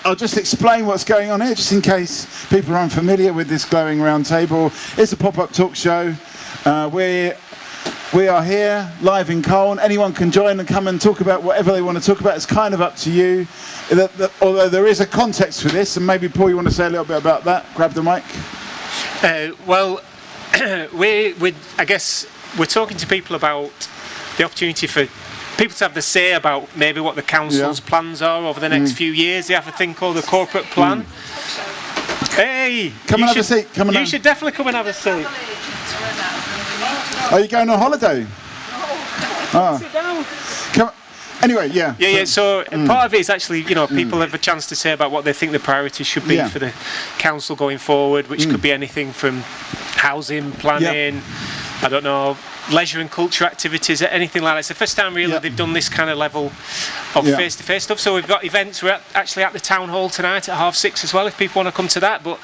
I'll just explain what's going on here, just in case people are unfamiliar with this glowing round table. It's a pop-up talk show. We are here, live in Colne. Anyone can join and come and talk about whatever they want to talk about. It's kind of up to you. Although there is a context for this, and maybe, Paul, you want to say a little bit about that? Grab the mic. Well, I guess we're talking to people about the opportunity for people to have the say about maybe what the council's plans are over the next few years. They have a thing called the corporate plan. Hey, come and have a seat. You should definitely come and have a seat. Are you going on holiday? No. Sit down. Anyway, yeah. So part of it is actually, people have a chance to say about what they think the priorities should be for the council going forward, which could be anything from housing, planning, I don't know, leisure and culture activities, anything like that. It's the first time really they've done this kind of level of face-to-face stuff. So we've got events. We're actually at the town hall tonight at 6:30 as well, if people want to come to that. But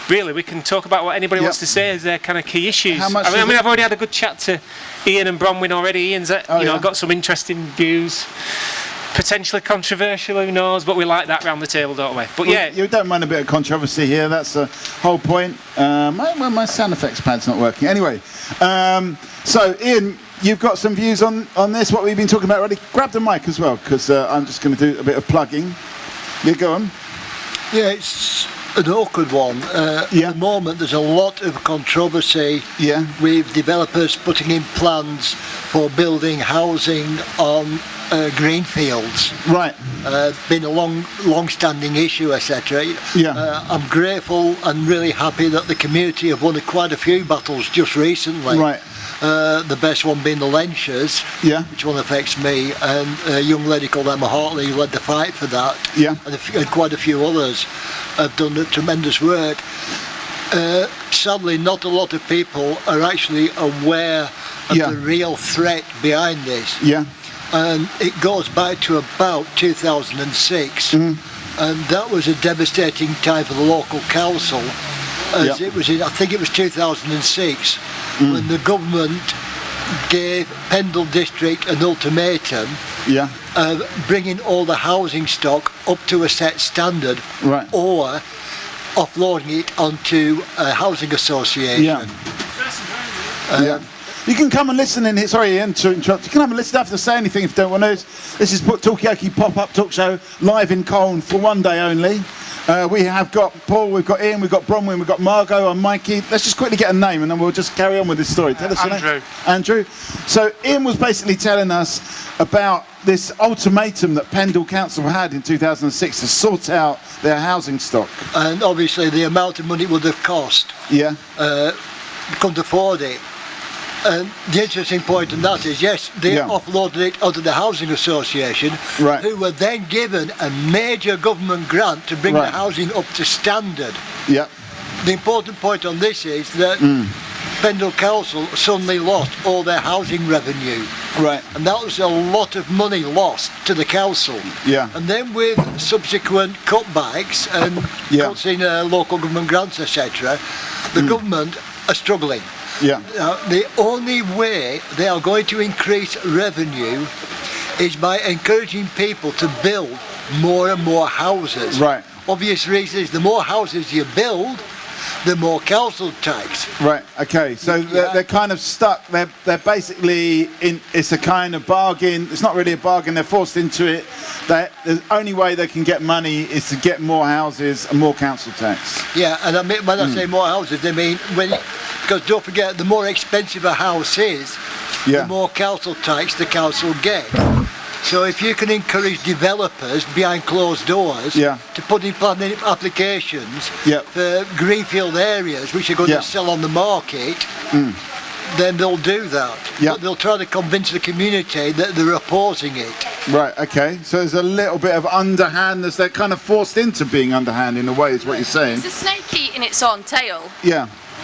really, we can talk about what anybody wants to say as their kind of key issues. I've already had a good chat to Ian and Bronwyn already. Ian's got some interesting views. Potentially controversial, who knows? But we like that round the table, don't we? But you don't mind a bit of controversy here. That's the whole point. My sound effects pad's not working. Anyway, so Ian, you've got some views on this. What we've been talking about already. Grab the mic as well, because I'm just going to do a bit of plugging. You go on. Yeah, it's an awkward one. At the moment, there's a lot of controversy with developers putting in plans for building housing on greenfields. Right. Been a long-standing issue, etc. I'm grateful and really happy that the community have won quite a few battles just recently. Right. The best one being the Lenchers, which one affects me, and a young lady called Emma Hartley who led the fight for that, and quite a few others have done tremendous work. Sadly, not a lot of people are actually aware of the real threat behind this. And it goes back to about 2006, and that was a devastating time for the local council, as it was I think it was 2006, when the government gave Pendle District an ultimatum of bringing all the housing stock up to a set standard, or offloading it onto a housing association. You can come and listen in here. Sorry, Ian, to interrupt. You can come and listen. Don't have to say anything if you don't want to. This is Talkie Pop-Up Talk Show, live in Colne for one day only. We have got Paul, we've got Ian, we've got Bronwyn, we've got Margot and Mikey. Let's just quickly get a name and then we'll just carry on with this story. Tell us your name. Andrew. So Ian was basically telling us about this ultimatum that Pendle Council had in 2006 to sort out their housing stock. And obviously the amount of money it would have cost. Couldn't afford it. And the interesting point in that is, yes, they offloaded it onto the housing association, who were then given a major government grant to bring the housing up to standard. The important point on this is that Pendle Council suddenly lost all their housing revenue. And that was a lot of money lost to the council. And then with subsequent cutbacks and cuts in local government grants, etc., the government are struggling. The only way they are going to increase revenue is by encouraging people to build more and more houses. Obvious reason is the more houses you build, the more council tax. Okay, so they're kind of stuck. They're basically in. It's a kind of bargain. It's not really a bargain. They're forced into it. The only way they can get money is to get more houses and more council tax. And I mean, when I say more houses, I mean because don't forget, the more expensive a house is, the more council tax the council gets. So if you can encourage developers behind closed doors to put in planning applications for greenfield areas which are going to sell on the market, then they'll do that. But they'll try to convince the community that they're opposing it. Okay. So there's a little bit of underhandness. They're kind of forced into being underhand in a way, is what you're saying. It's a snake eating its own tail.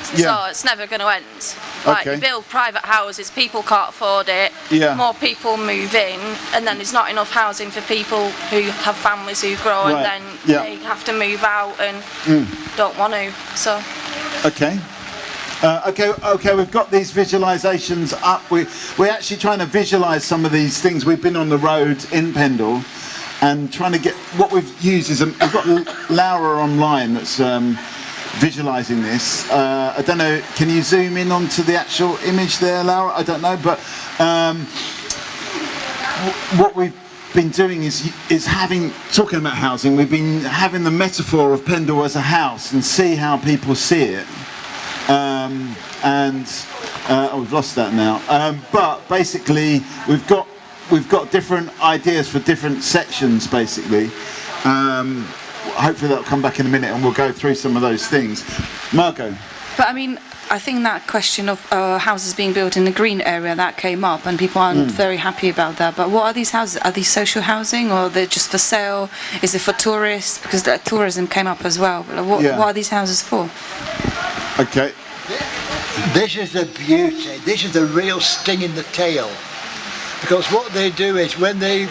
So it's never going to end. You build private houses, people can't afford it, more people move in, and then there's not enough housing for people who have families who grow, and then they have to move out and don't want to. So. Okay, we've got these visualizations up. We're actually trying to visualize some of these things. We've been on the road in Pendle, and trying to get what we've used is we've got Laura online that's visualizing this. I don't know, can you zoom in onto the actual image there, Laura? I don't know, but what we've been doing is talking about housing, we've been having the metaphor of Pendle as a house and see how people see it. We've lost that now. But basically, we've got different ideas for different sections, basically. Hopefully that'll come back in a minute and we'll go through some of those things. Margot. But I mean, I think that question of houses being built in the green area, that came up and people aren't very happy about that. But what are these houses? Are these social housing or they're just for sale? Is it for tourists? Because tourism came up as well. What are these houses for? Okay. This is the beauty. This is the real sting in the tail. Because what they do is when they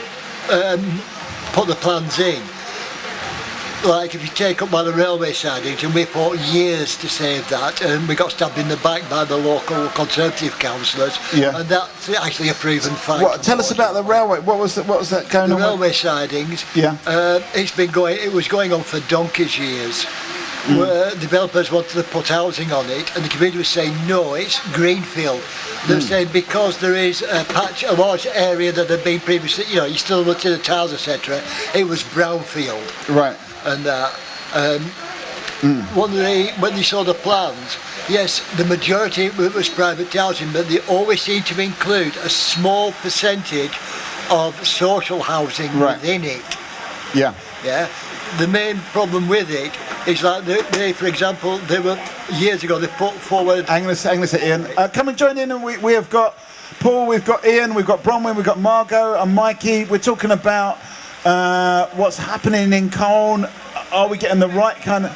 put the plans in, like if you take up by the railway sidings, and we fought years to save that, and we got stabbed in the back by the local Conservative councillors, and that's actually a proven fact. Tell us about the railway. What was that going on? The railway sidings. Yeah. It was going on for donkey's years. Where developers wanted to put housing on it, and the community was saying no, it's greenfield. They're saying because there is a large area that had been previously, you still looked at the tiles, etc. It was brownfield. Right. And when they saw the plans, yes, the majority was private housing, but they always seem to include a small percentage of social housing within it. Yeah. Yeah. The main problem with it is like they, for example, they were years ago they put forward. Hang on a second, Ian. Come and join in, and we have got Paul, we've got Ian, we've got Bronwyn, we've got Margot and Mikey. We're talking about what's happening in Colne. Are we getting the right kind of?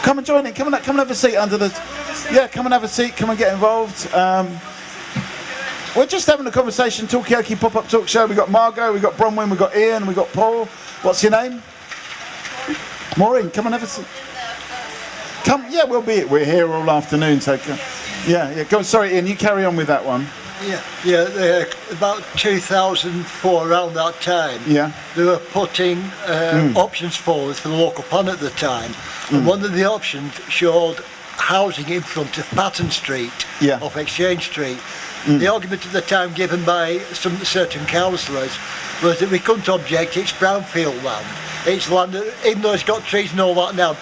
Come and join in. Come and have a seat under the. Yeah, come and have a seat. Come and get involved. We're just having a conversation. Talkie Pop-Up Talk Show. We've got Margot, we've got Bronwyn, we've got Ian, we've got Paul. What's your name? Maureen, come and have a seat. Come, yeah, we're here all afternoon, so go. Sorry, Ian, you carry on with that one. Yeah, about 2004, around that time, they were putting options forward for the local plan at the time. And one of the options showed housing in front of Patton Street, off Exchange Street. The argument at the time given by certain councillors was that we couldn't object, it's brownfield land. It's land that, even though it's got trees and all that now,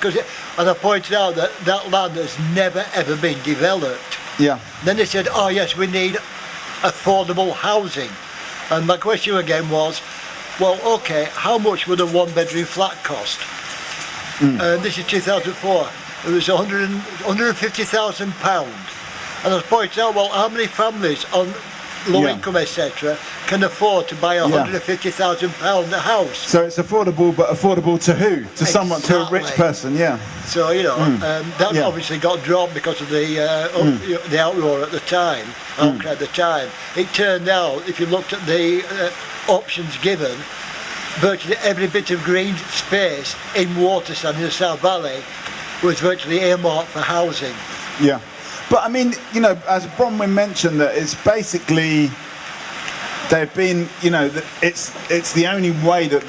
and I pointed out that land has never ever been developed. Yeah. Then they said, oh yes, we need affordable housing. And my question again was, well, okay, how much would a one-bedroom flat cost? This is 2004. It was £150,000. And I was pointing out, well, how many families on low income, etc., can afford to buy £150,000 a house? So it's affordable, but affordable to who? To someone, to a rich person, So, that obviously got dropped because of the outroar at the time, outcry at the time. It turned out, if you looked at the options given, virtually every bit of green space in Waterside in the South Valley was virtually earmarked for housing. Yeah. But I mean, as Bronwyn mentioned, that it's basically they've been, it's the only way that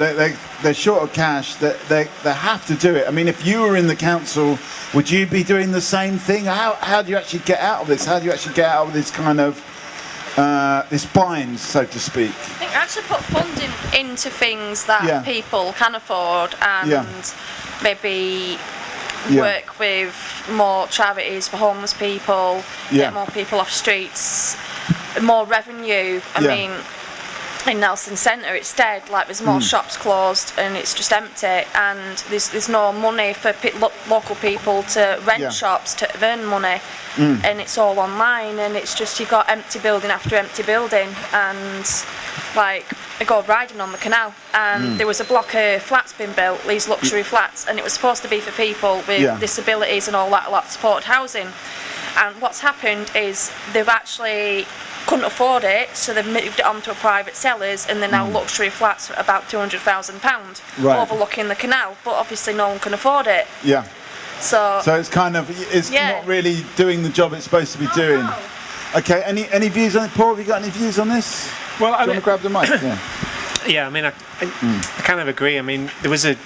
they're short of cash, that they have to do it. I mean, if you were in the council, would you be doing the same thing? How do you actually get out of this? How do you actually get out of this kind of this bind, so to speak? I think actually put funding into things that people can afford and maybe work with more charities for homeless people, get more people off streets, more revenue. I mean, in Nelson Centre it's dead, like there's more shops closed and it's just empty, and there's no money for local people to rent shops to earn money, and it's all online, and it's just you've got empty building after empty building. And like I go riding on the canal and there was a block of flats being built, these luxury flats, and it was supposed to be for people with disabilities and all that, a lot of supported housing. And what's happened is they've actually couldn't afford it, so they've moved it on to a private sellers, and they're now luxury flats at about £200,000 overlooking the canal, but obviously no one can afford it. So it's kind of not really doing the job it's supposed to be doing. Okay, any views on it, Paul? Have you got any views on this? Well, do you want to grab the mic? Yeah, I mean, I kind of agree. I mean, I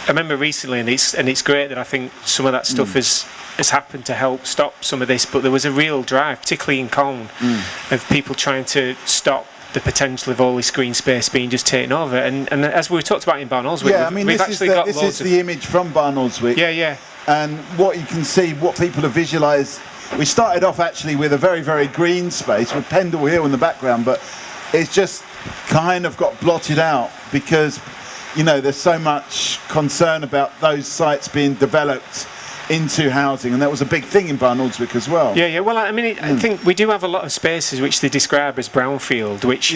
remember recently, and it's great that I think some of that stuff has happened to help stop some of this, but there was a real drive, particularly in Colne, of people trying to stop the potential of all this green space being just taken over. And as we talked about in Barnoldswick, this is the image from Barnoldswick. Yeah. And what you can see, what people have visualised, we started off actually with a very, very green space with Pendle Hill in the background, but it's just kind of got blotted out because, you know, there's so much concern about those sites being developed into housing, and that was a big thing in Barnoldswick as well. Yeah. Well, I mean, I think we do have a lot of spaces which they describe as brownfield, which,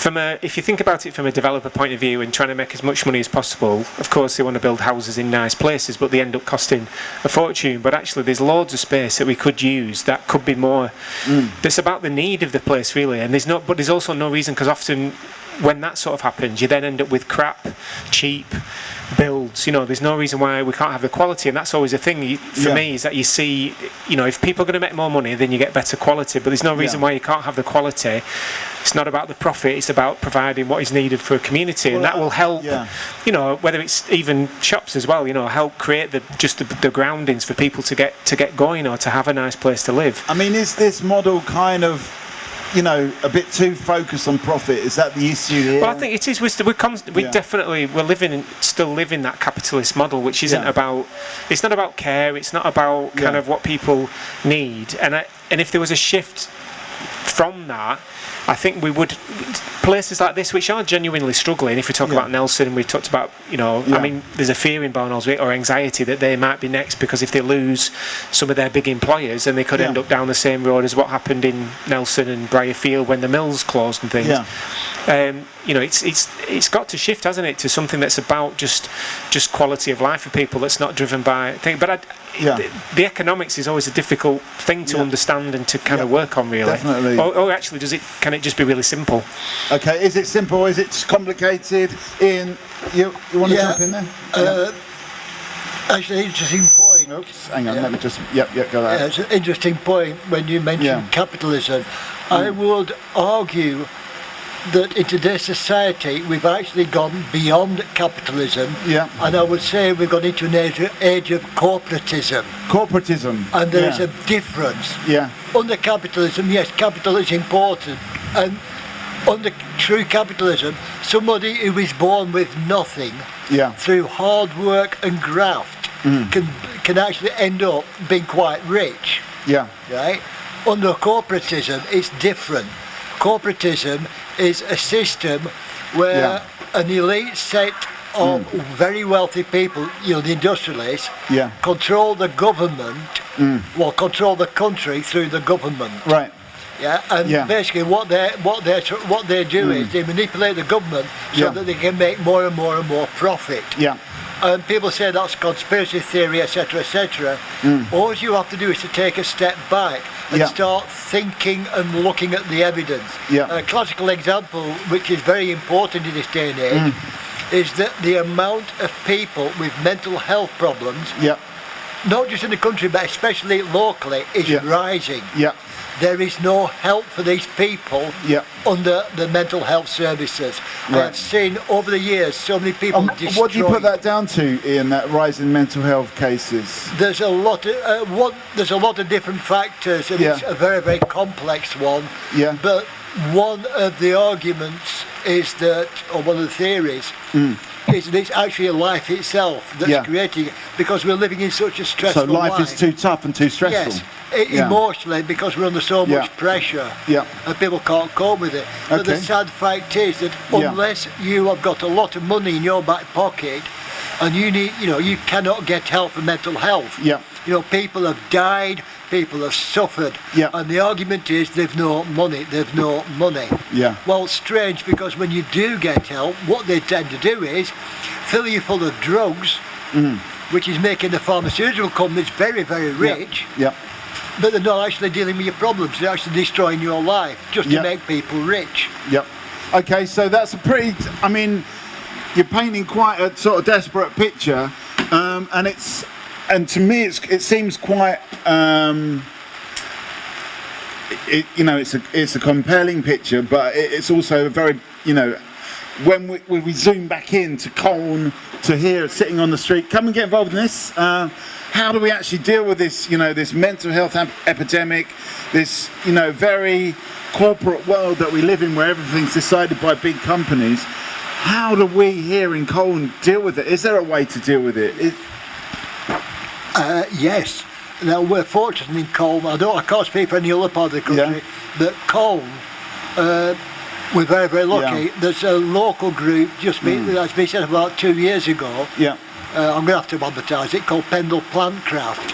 if you think about it from a developer point of view and trying to make as much money as possible, of course they want to build houses in nice places, but they end up costing a fortune. But actually, there's loads of space that we could use that could be more. That's about the need of the place, really, and there's also no reason, because often when that sort of happens, you then end up with crap, cheap builds. You know, there's no reason why we can't have the quality, and that's always a thing for me, is that you see, you know, if people are going to make more money, then you get better quality, but there's no reason why you can't have the quality. It's not about the profit, it's about providing what is needed for a community, and that will help, you know, whether it's even shops as well, you know, help create the groundings for people to get going, or to have a nice place to live. I mean, is this model kind of, you know, a bit too focused on profit? Is that the issue here? Well, I think it is. We're still living that capitalist model, which isn't about. It's not about care. It's not about kind of what people need. And if there was a shift from that, I think we would. Places like this, which are genuinely struggling. If we talk about Nelson, we talked about, you know, I mean, there's a fear in Barnoldswick, or anxiety, that they might be next, because if they lose some of their big employers, then they could end up down the same road as what happened in Nelson and Briarfield when the mills closed and things. You know, it's got to shift, hasn't it, to something that's about just quality of life for people. That's not driven by things. But the economics is always a difficult thing to understand and to kind of work on, really. Definitely. Or actually, can it just be really simple? Okay, is it simple? Is it complicated? Ian, you want to jump in there? Actually, interesting point. Oops, hang on, let me just, go there. It's an interesting point when you mentioned capitalism. I would argue that in today's society we've actually gone beyond capitalism, and I would say we've gone into an age of corporatism. And there is a difference. Under capitalism, yes, capital is important, and under true capitalism, somebody who is born with nothing, through hard work and graft, can actually end up being quite rich. Right? Under corporatism, it's different. Corporatism is a system where an elite set of very wealthy people, you know, the industrialists, control the government, control the country through the government. Right. Basically what they do is they manipulate the government so that they can make more and more and more profit. And people say that's conspiracy theory, etc., etc. All you have to do is to take a step back and start thinking and looking at the evidence. A classical example, which is very important in this day and age, is that the amount of people with mental health problems, not just in the country but especially locally, is rising. There is no help for these people under the mental health services. I've seen over the years so many people destroyed. What do you put that down to, Ian, that rise in mental health cases? There's a lot of different factors, and it's a very, very complex one. But one of the arguments is that, or one of the theories, is that it's actually life itself that's creating it, because we're living in such a stressful life. So life is too tough and too stressful. Emotionally, because we're under so much pressure, and people can't cope with it. But the sad fact is that unless you have got a lot of money in your back pocket, and you need, you know, you cannot get help for mental health. You know, people have died, people have suffered, and the argument is they've no money. Well, it's strange, because when you do get help, what they tend to do is fill you full of drugs, which is making the pharmaceutical companies very, very rich. But they're not actually dealing with your problems. They're actually destroying your life just to make people rich. Okay, so that's a pretty, I mean, you're painting quite a sort of desperate picture, and to me it seems quite, you know, it's a compelling picture, but it's also a very, you know, when we zoom back in to Colne, to here, sitting on the street, come and get involved in this. How do we actually deal with this, this mental health epidemic, this, very corporate world that we live in where everything's decided by big companies? How do we here in Colne deal with it? Is there a way to deal with it? Yes. Now, we're fortunate in Colne. I can't speak for any other part of the country, but Colne, we're very, very lucky. Yeah. There's a local group that's been set up about 2 years ago. Yeah. I'm going to have to advertise it, called Pendle Plantcraft.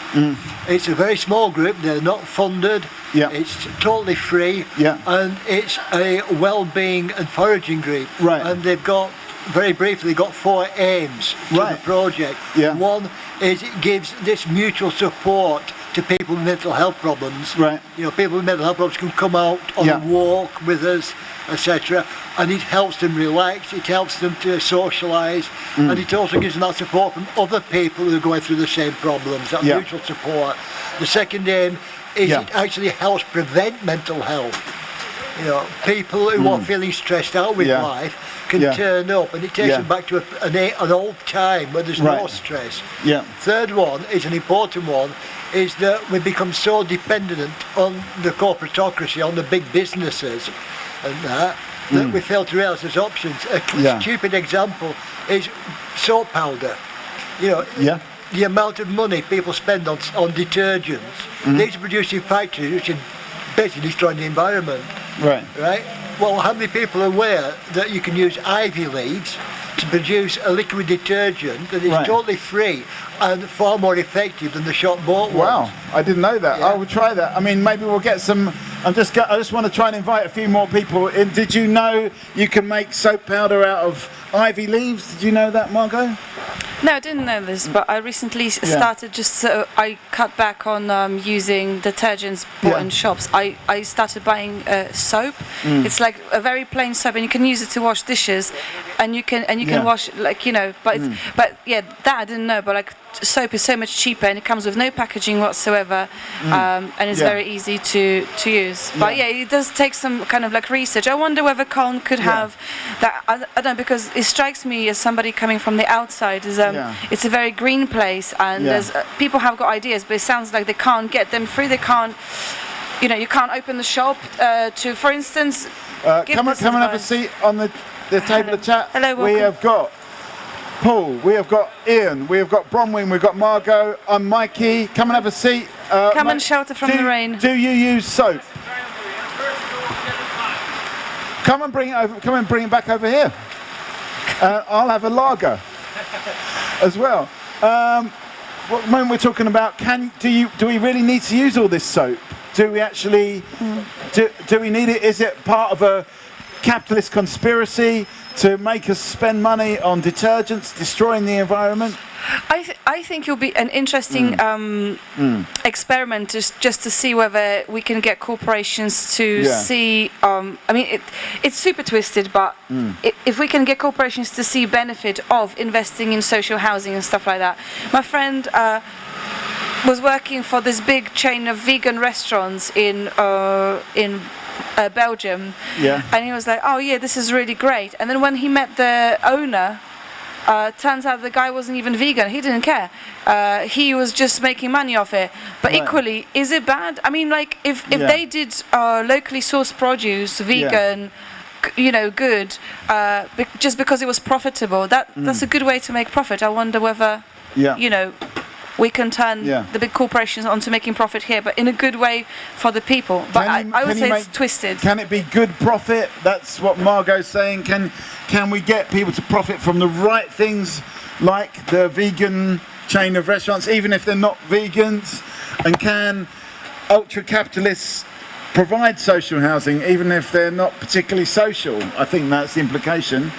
It's a very small group. They're not funded. Yeah. It's totally free. Yeah. And it's a well-being and foraging group. Right. And they've got, very briefly, got 4 aims to the project. Yeah. One is it gives this mutual support to people with mental health problems. Right. People with mental health problems can come out on a walk with us, etc. And it helps them relax, it helps them to socialise, and it also gives them that support from other people who are going through the same problems, that mutual support. The second aim is it actually helps prevent mental health. People who are feeling stressed out with life can turn up, and it takes them back to an old time where there's no stress. Yeah. Third one is an important one, is that we become so dependent on the corporatocracy, on the big businesses, and that we fail to realise there's options. A stupid example is soap powder. The amount of money people spend on detergents. These are produced in factories which are basically destroying the environment. Right? Well, how many people are aware that you can use ivy leaves to produce a liquid detergent that is totally free and far more effective than the shop bought ones? Wow, I didn't know that. I will try that. I mean, maybe we'll get some. I just want to try and invite a few more people in. Did you know you can make soap powder out of ivy leaves? Did you know that, Margot? No, I didn't know this, but I recently started I cut back on using detergents bought in shops. I started buying soap. It's like a very plain soap, and you can use it to wash dishes, and you can wash but that I didn't know. But soap is so much cheaper, and it comes with no packaging whatsoever, and it's very easy to use. But it does take some kind of research. I wonder whether Colne could have that. I don't know, because it strikes me as somebody coming from the outside is it's a very green place, and there's people have got ideas, but it sounds like they can't get them free. They can't, you can't open the shop to, for instance. Come and have a seat on the table of chat. Hello, welcome. We have got Paul, we have got Ian, we have got Bronwyn, we've got Margot, I'm Mikey. Come and have a seat. Come and shelter from the rain. Do you use soap? Come and bring it over. Come and bring it back over here. I'll have a lager as well. When we're talking about, do we really need to use all this soap? Do we actually? Do we need it? Is it part of a capitalist conspiracy to make us spend money on detergents, destroying the environment? I think it'll be an interesting experiment just to see whether we can get corporations to see. I mean, it's super twisted, but if we can get corporations to see benefit of investing in social housing and stuff like that. My friend was working for this big chain of vegan restaurants in Belgium, and he was like, "Oh yeah, this is really great." And then when he met the owner, turns out the guy wasn't even vegan. He didn't care. He was just making money off it. But equally, is it bad? I mean, if they did locally sourced produce, vegan, good, just because it was profitable, that's a good way to make profit. I wonder whether, we can turn the big corporations onto making profit here, but in a good way for the people. But I would say it's twisted. Can it be good profit? That's what Margot's saying. Can we get people to profit from the right things, like the vegan chain of restaurants, even if they're not vegans? And can ultra-capitalists provide social housing, even if they're not particularly social? I think that's the implication.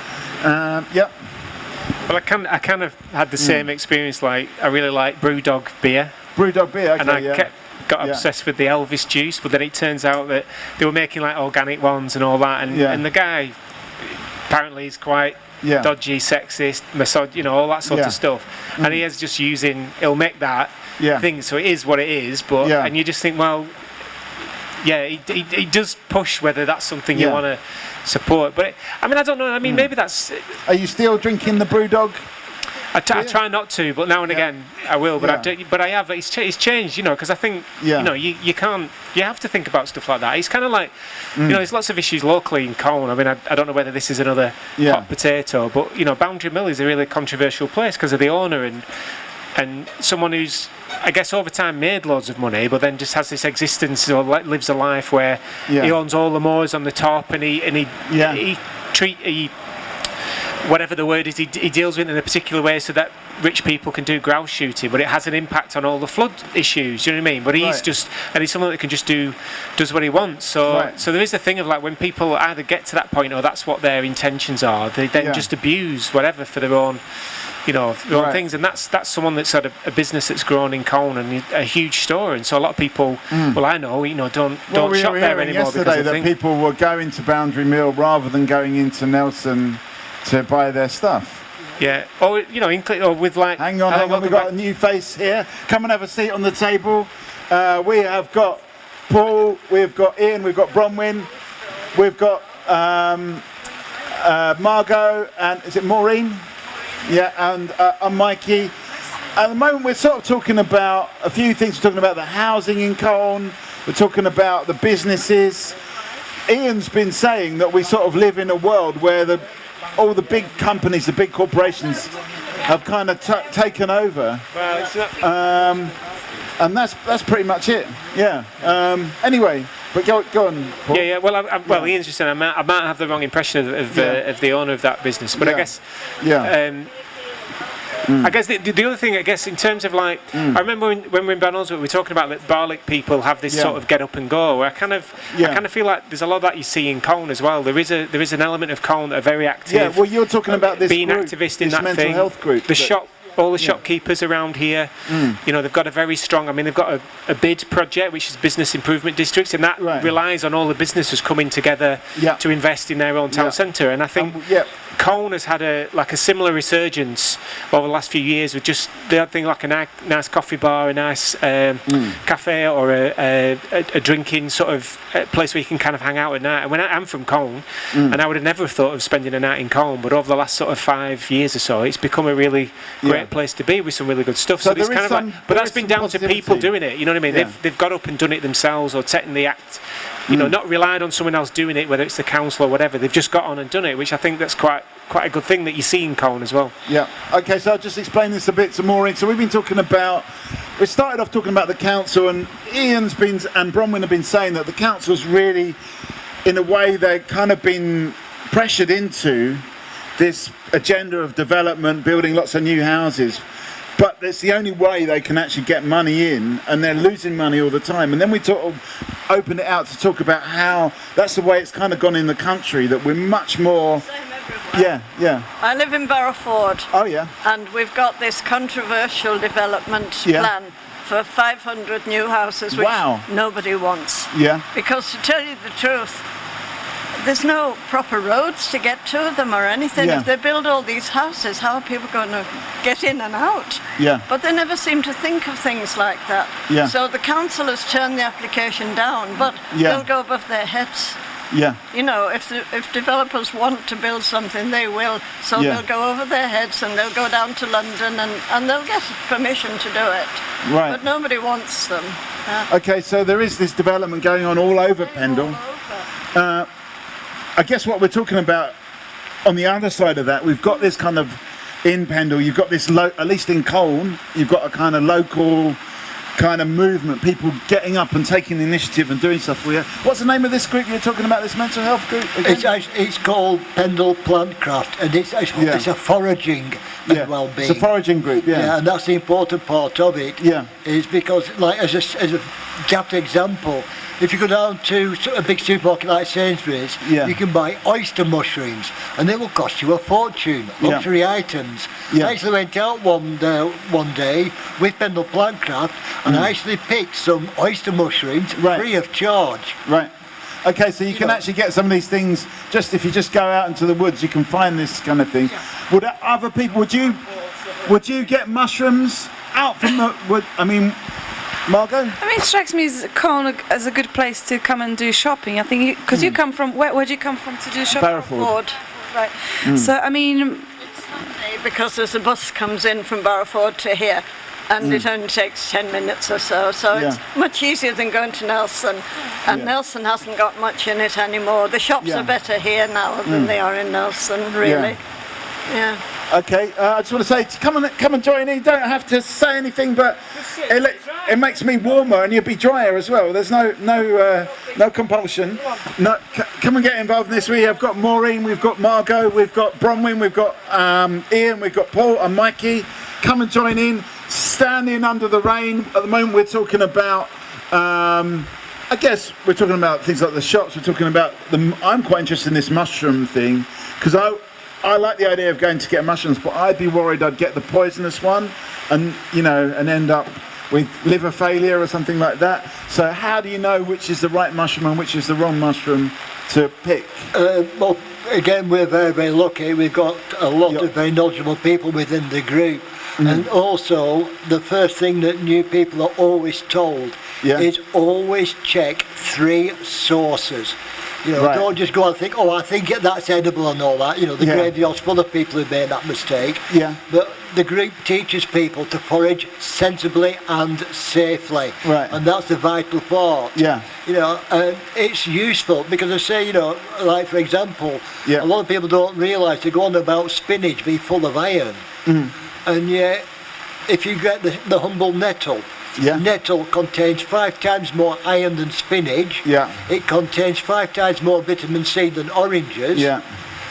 Well, I kind of had the same experience. I really like Brewdog beer. Brewdog beer, okay, and I got obsessed with the Elvis juice, but then it turns out that they were making organic ones and all that, and the guy apparently is quite dodgy, sexist, all that sort of stuff. And he is just he'll make that thing, so it is what it is. But and you just think, well, he does push whether that's something you want to support. But I don't know. Maybe that's. Are you still drinking the BrewDog? I try not to, but now and again I will. But I have. It's changed, because I think you can't. You have to think about stuff like that. It's kind of like there's lots of issues locally in Colne. I don't know whether this is another hot potato, but Boundary Mill is a really controversial place because of the owner and someone who's, I guess, over time made loads of money, but then just has this existence or lives a life where he owns all the moors on the top, and he whatever the word is, he deals with it in a particular way so that rich people can do grouse shooting, but it has an impact on all the flood issues. You know what I mean? But he's someone that can just does what he wants. So there is a thing of like when people either get to that point or that's what their intentions are, they then just abuse whatever for their own. Their own things, and that's someone that's had a business that's grown in Colne and a huge store, and so a lot of people, I know, don't shop there anymore. Yesterday, that people were going to Boundary Mill rather than going into Nelson to buy their stuff. Yeah, or or with like. Hang on, we've got a new face here. Come and have a seat on the table. We have got Paul, we've got Ian, we've got Bronwyn, we've got Margot, and is it Maureen? Yeah, and I'm Mikey. At the moment we're sort of talking about a few things. We're talking about the housing in Colne, we're talking about the businesses. Ian's been saying that we sort of live in a world where all the big companies, the big corporations have kind of taken over. Well, it's not... and that's pretty much it. Yeah. Anyway, but go on, Paul. Yeah. Well, Ian's just saying I might have the wrong impression of the owner of that business, but I guess. Yeah. I guess the other thing, I guess, in terms of like, I remember when we were in Banolswood, we were talking about that Barlick people have this sort of get up and go. Where I kind of feel like there's a lot of that you see in Colne as well. There is an element of Colne that are very active. Yeah. Well, you're talking about this being group, activist in this that mental thing. health group. The shop. All the shopkeepers around here, they've got a very strong. They've got a BID project, which is Business Improvement Districts, and that relies on all the businesses coming together to invest in their own town centre. And I think Colne has had a similar resurgence over the last few years with just the other thing like a nice coffee bar, a nice cafe, or a drinking sort of place where you can kind of hang out at night. And when I'm from Colne, and I would have never thought of spending a night in Colne, but over the last sort of 5 years or so, it's become a really great place to be with some really good stuff. So there's kind of but that's been down to people doing it. You know what I mean? They've got up and done it themselves, or taken the act. Not relied on someone else doing it, whether it's the council or whatever. They've just got on and done it, which I think that's quite a good thing that you see in Colne as well. Yeah. Okay, so I'll just explain this a bit some more. So we've been talking about. We started off talking about the council, and Ian's been and Bronwyn have been saying that the council's really, in a way, they've kind of been pressured into this agenda of development, building lots of new houses. But it's the only way they can actually get money in, and they're losing money all the time. And then we open it out to talk about how that's the way it's kind of gone in the country, that we're much more... Yeah. I live in Barrowford. Oh, yeah. And we've got this controversial development plan for 500 new houses, which nobody wants. Yeah. Because to tell you the truth, there's no proper roads to get to them or anything. If they build all these houses, how are people going to get in and out? Yeah. But they never seem to think of things like that. Yeah. So the council has turned the application down, but they'll go above their heads. Yeah. If developers want to build something, they will. So they'll go over their heads, and they'll go down to London, and they'll get permission to do it. Right. But nobody wants them. Okay, so there is this development going on all over Pendle. I guess what we're talking about on the other side of that, we've got this kind of, in Pendle, you've got this, at least in Colne, you've got a kind of local kind of movement, people getting up and taking the initiative and doing stuff. What's the name of this group you're talking about, this mental health group? It's called Pendle Plantcraft, and it's a foraging and well-being. It's a foraging group, Yeah, and that's the important part of it. Yeah. Is because, like, as a just example, if you go down to a big supermarket like Sainsbury's, you can buy oyster mushrooms, and they will cost you a fortune. Luxury items. I actually went out one day with Pendle Plantcraft, and I actually picked some oyster mushrooms free of charge. Right. Okay, so you can actually get some of these things. Just if you just go out into the woods, you can find this kind of thing. Would other people? Would you get mushrooms out from the wood? I mean, Margot? I mean, it strikes me as Colne as a good place to come and do shopping. I think because you come from where do you come from to do shopping? Barrowford. Right. So I mean, because there's a bus comes in from Barrowford to here, and it only takes 10 minutes or so. So it's much easier than going to Nelson, and Nelson hasn't got much in it anymore. The shops are better here now than they are in Nelson, really. Yeah. Okay, I just want to say, come and join in. You don't have to say anything, but it makes me warmer, and you'll be drier as well. There's no compulsion. No, come and get involved in this. We have got Maureen, we've got Margot, we've got Bronwyn, we've got Ian, we've got Paul and Mikey. Come and join in. Standing under the rain. At the moment, we're talking about. I guess we're talking about things like the shops. We're talking about I'm quite interested in this mushroom thing because I like the idea of going to get mushrooms, but I'd be worried I'd get the poisonous one and end up with liver failure or something like that. So how do you know which is the right mushroom and which is the wrong mushroom to pick? Well, again, we're very, very lucky. We've got a lot of very knowledgeable people within the group. And also, the first thing that new people are always told is always check 3 sources. Don't just go and think, I think that's edible and all that. The graveyard's full of people who made that mistake. But the group teaches people to forage sensibly and safely. And that's the vital part. And it's useful because I say, like for example, a lot of people don't realise they go on about spinach being full of iron. And yet, if you get the humble nettle, nettle contains 5 times more iron than spinach. It contains 5 times more vitamin C than oranges.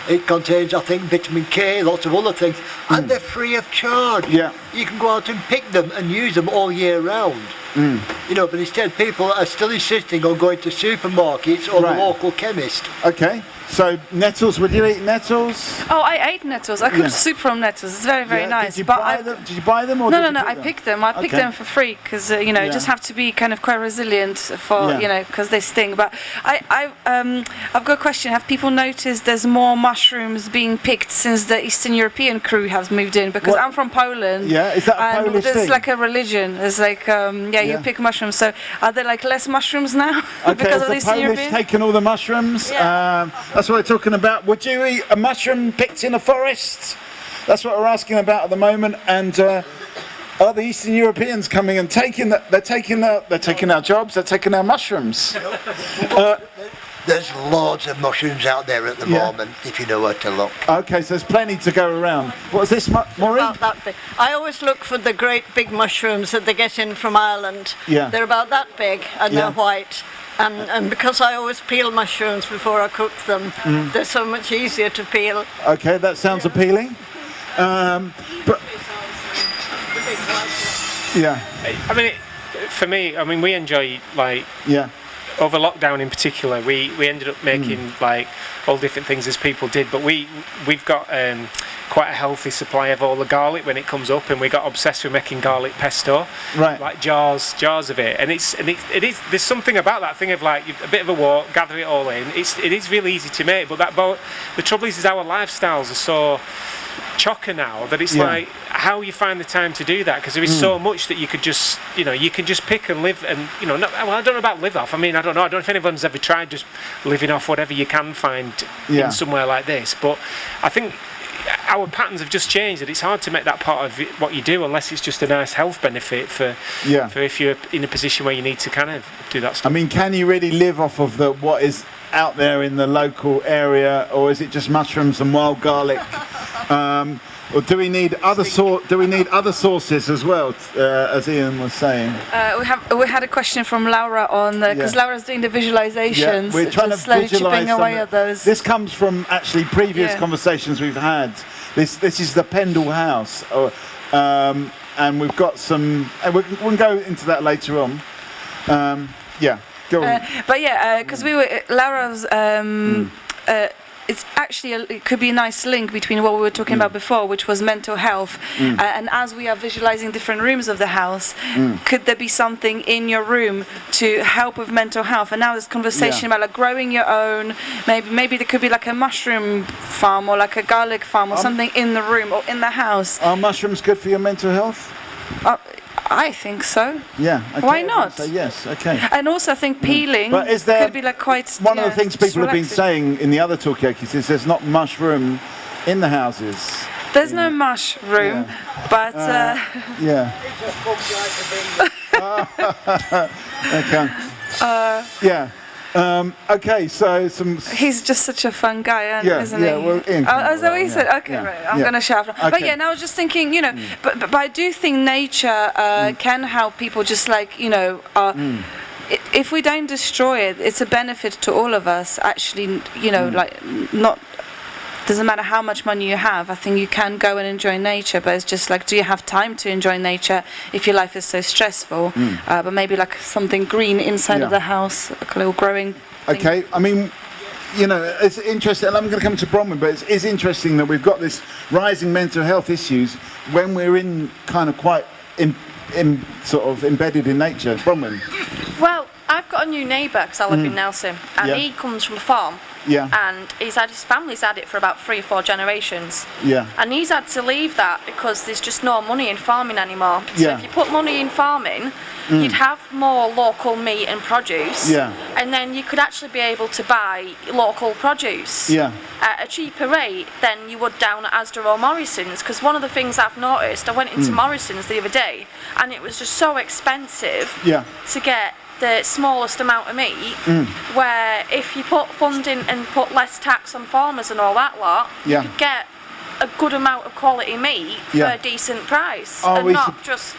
It contains, I think, vitamin K, lots of other things, and they're free of charge. You can go out and pick them and use them all year round. But instead people are still insisting on going to supermarkets or the local chemist. Okay. So nettles, would you eat nettles? Oh, I ate nettles. I cooked soup from nettles. It's very, very nice. Did you buy them? Or no. I picked them. I picked them for free because you just have to be kind of quite resilient for because they sting. But I've got a question. Have people noticed there's more mushrooms being picked since the Eastern European crew has moved in? Because I'm from Poland. Is that a Polish there's thing? like a religion. It's like you pick mushrooms. So are there like less mushrooms now because of the Eastern European? Polish taking all the mushrooms. That's what we're talking about. Would you eat a mushroom picked in a forest? That's what we're asking about at the moment. And are the Eastern Europeans coming and taking our jobs? They're taking our mushrooms. There's loads of mushrooms out there at the moment, if you know where to look. Okay, so there's plenty to go around. What is this, Maureen? About that big. I always look for the great big mushrooms that they get in from Ireland. They're about that big and they're white. And because I always peel mushrooms before I cook them, they're so much easier to peel. Okay, that sounds appealing. But I mean, for me, we enjoy over lockdown in particular. We ended up making like all different things as people did, but we've got quite a healthy supply of all the garlic when it comes up, and we got obsessed with making garlic pesto, like jars of it. And it is there's something about that thing of like a bit of a walk, gather it all in. It is really easy to make, but the trouble is our lifestyles are so chocker now that it's like how you find the time to do that, because there is so much that you could just you can just pick and live, and I don't know about live off. I mean, I don't know if anyone's ever tried just living off whatever you can find in somewhere like this, but I think our patterns have just changed, that it's hard to make that part of what you do unless it's just a nice health benefit for if you're in a position where you need to kind of do that stuff. I mean, can you really live off of what is out there in the local area, or is it just mushrooms and wild garlic? Or do we need other sources as well, as Ian was saying? We had a question from Laura on because Laura's doing the visualizations. We're trying to slowly visualize chipping away at those. This comes from actually previous conversations we've had. This is the Pendle house, and we've got some. And we can go into that later on. Go on. Because Laura's. It's actually it could be a nice link between what we were talking about before, which was mental health, and as we are visualizing different rooms of the house, could there be something in your room to help with mental health? And now there's conversation about like growing your own. Maybe there could be like a mushroom farm or like a garlic farm or something in the room or in the house. Are mushrooms good for your mental health? I think so. Yeah. Okay. Why not? So yes. Okay. And also, I think peeling could be like quite. One of the things people have been saying in the other talkies is there's not much room in the houses. There's no mushroom, but yeah. Okay. Yeah. Okay, so he's just such a fun guy, isn't he? Yeah, well, Ian. Is that what he said? Okay, right. I'm gonna shout. Okay. But yeah, now I was just thinking, but I do think nature can help people. Just like if we don't destroy it, it's a benefit to all of us. Actually, like not. Doesn't matter how much money you have, I think you can go and enjoy nature, but it's just like, do you have time to enjoy nature if your life is so stressful? But maybe like something green inside of the house, like a little growing thing. Okay, I mean, it's interesting, and I'm going to come to Bronwyn, but it's interesting that we've got this rising mental health issues when we're in kind of quite sort of embedded in nature. Bronwyn? Well, I've got a new neighbour because I live in Nelson, and he comes from a farm. Yeah. And his family's had it for about 3 or 4 generations. Yeah. And he's had to leave that because there's just no money in farming anymore. So if you put money in farming, you'd have more local meat and produce. Yeah. And then you could actually be able to buy local produce at a cheaper rate than you would down at Asda or Morrison's. Because one of the things I've noticed, I went into Morrison's the other day, and it was just so expensive to get the smallest amount of meat, where if you put funding and put less tax on farmers and all that lot, you could get a good amount of quality meat for a decent price, and not just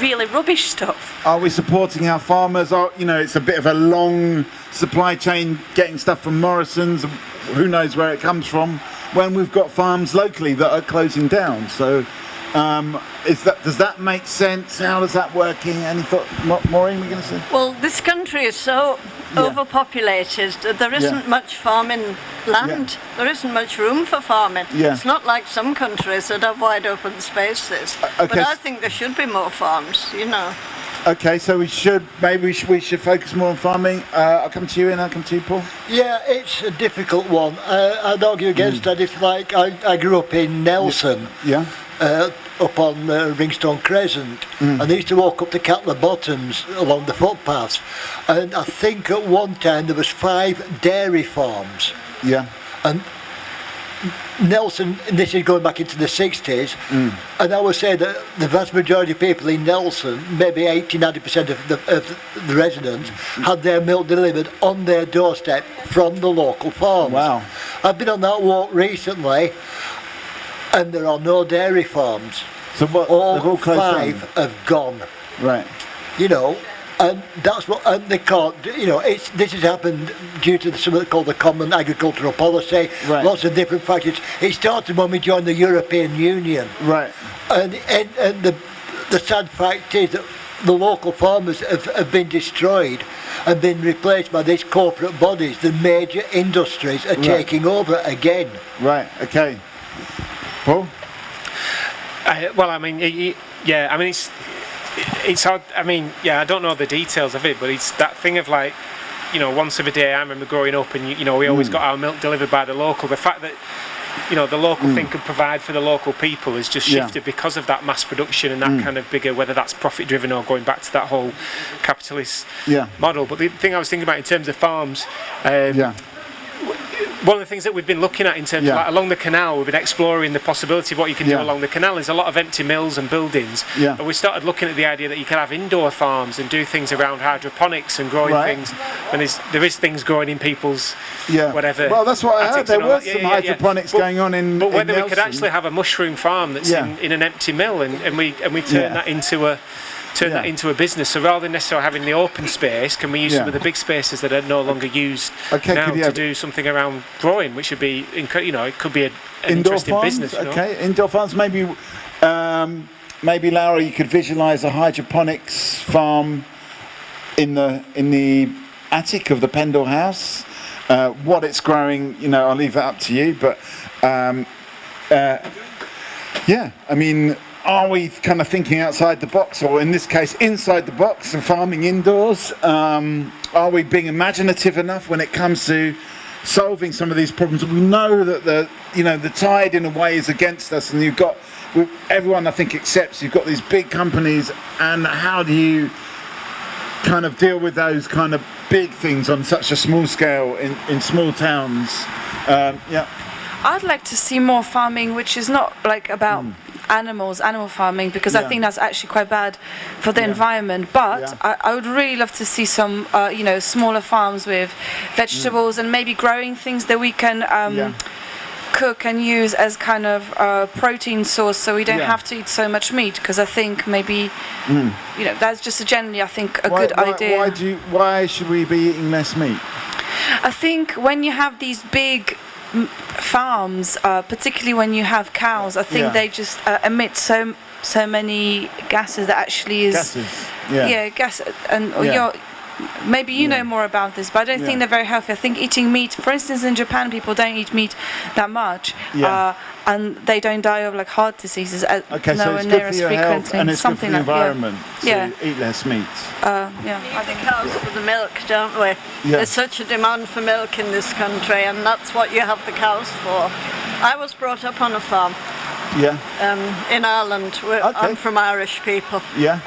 really rubbish stuff. Are we supporting our farmers? It's a bit of a long supply chain getting stuff from Morrison's, who knows where it comes from, when we've got farms locally that are closing down. So does that make sense? How does that working? Any thought, Maureen, we're going to say? Well, this country is so overpopulated. There isn't much farming land. There isn't much room for farming. It's not like some countries that have wide open spaces. But I think there should be more farms, Okay, so we should focus more on farming. I'll come to you, and I'll come to you, Paul. Yeah, it's a difficult one. I'd argue against that. It's like I grew up in Nelson. Yeah. Up on Ringstone Crescent, and they used to walk up the Catler Bottoms along the footpaths, and I think at one time there was 5 dairy farms. Yeah. And Nelson, and this is going back into the 60s, and I would say that the vast majority of people in Nelson, maybe 80-90% of the residents, had their milk delivered on their doorstep from the local farms. Wow. I've been on that walk recently, and there are no dairy farms. So what? All 5 have gone. Right. And that's what, and they can't. This has happened due to something called the Common Agricultural Policy. Right. Lots of different factors. It started when we joined the European Union. Right. And the sad fact is that the local farmers have been destroyed and been replaced by these corporate bodies. The major industries are taking over again. Right. Okay. Paul? It's hard. I don't know the details of it, but it's that thing of like, once every day. I remember growing up, and we always got our milk delivered by the local. The fact that the local thing could provide for the local people has just shifted because of that mass production and that kind of bigger, whether that's profit driven or going back to that whole capitalist model. But the thing I was thinking about in terms of farms. One of the things that we've been looking at in terms of along the canal, we've been exploring the possibility of what you can do along the canal. There's a lot of empty mills and buildings, but we started looking at the idea that you could have indoor farms and do things around hydroponics and growing things. And there is things growing in people's whatever. Well, that's what I heard. There was some hydroponics going on in. But whether in we could actually have a mushroom farm that's in an empty mill, and we turn that into a. That into a business. So rather than necessarily having the open space, can we use some of the big spaces that are no longer used now to do something around growing, which would be, it could be an interesting farms, business. Okay, indoor farms. Maybe Laura, you could visualise a hydroponics farm in the attic of the Pendle house. What it's growing, I'll leave that up to you. But are we kind of thinking outside the box, or in this case inside the box, and farming indoors? Are we being imaginative enough when it comes to solving some of these problems. We know that the tide in a way is against us, and you've got everyone I think accepts you've got these big companies, and how do you kind of deal with those kind of big things on such a small scale in small towns? I'd like to see more farming which is not like about animal farming, because I think that's actually quite bad for the environment, but I would really love to see some smaller farms with vegetables and maybe growing things that we can cook and use as kind of protein source, so we don't have to eat so much meat, because I think maybe that's just generally I think a good idea. Why should we be eating less meat? I think when you have these big farms, particularly when you have cows, I think they just emit so many gases that actually is gas, and maybe you know more about this, but I don't think they're very healthy. I think eating meat, for instance, in Japan, people don't eat meat that much, and they don't die of like heart diseases so nowhere it's near good as for your frequently. health, and it's something good for the like environment. So eat less meat. I think cows for the milk, don't we? There's such a demand for milk in this country, and that's what you have the cows for. I was brought up on a farm. In Ireland. I'm from Irish people.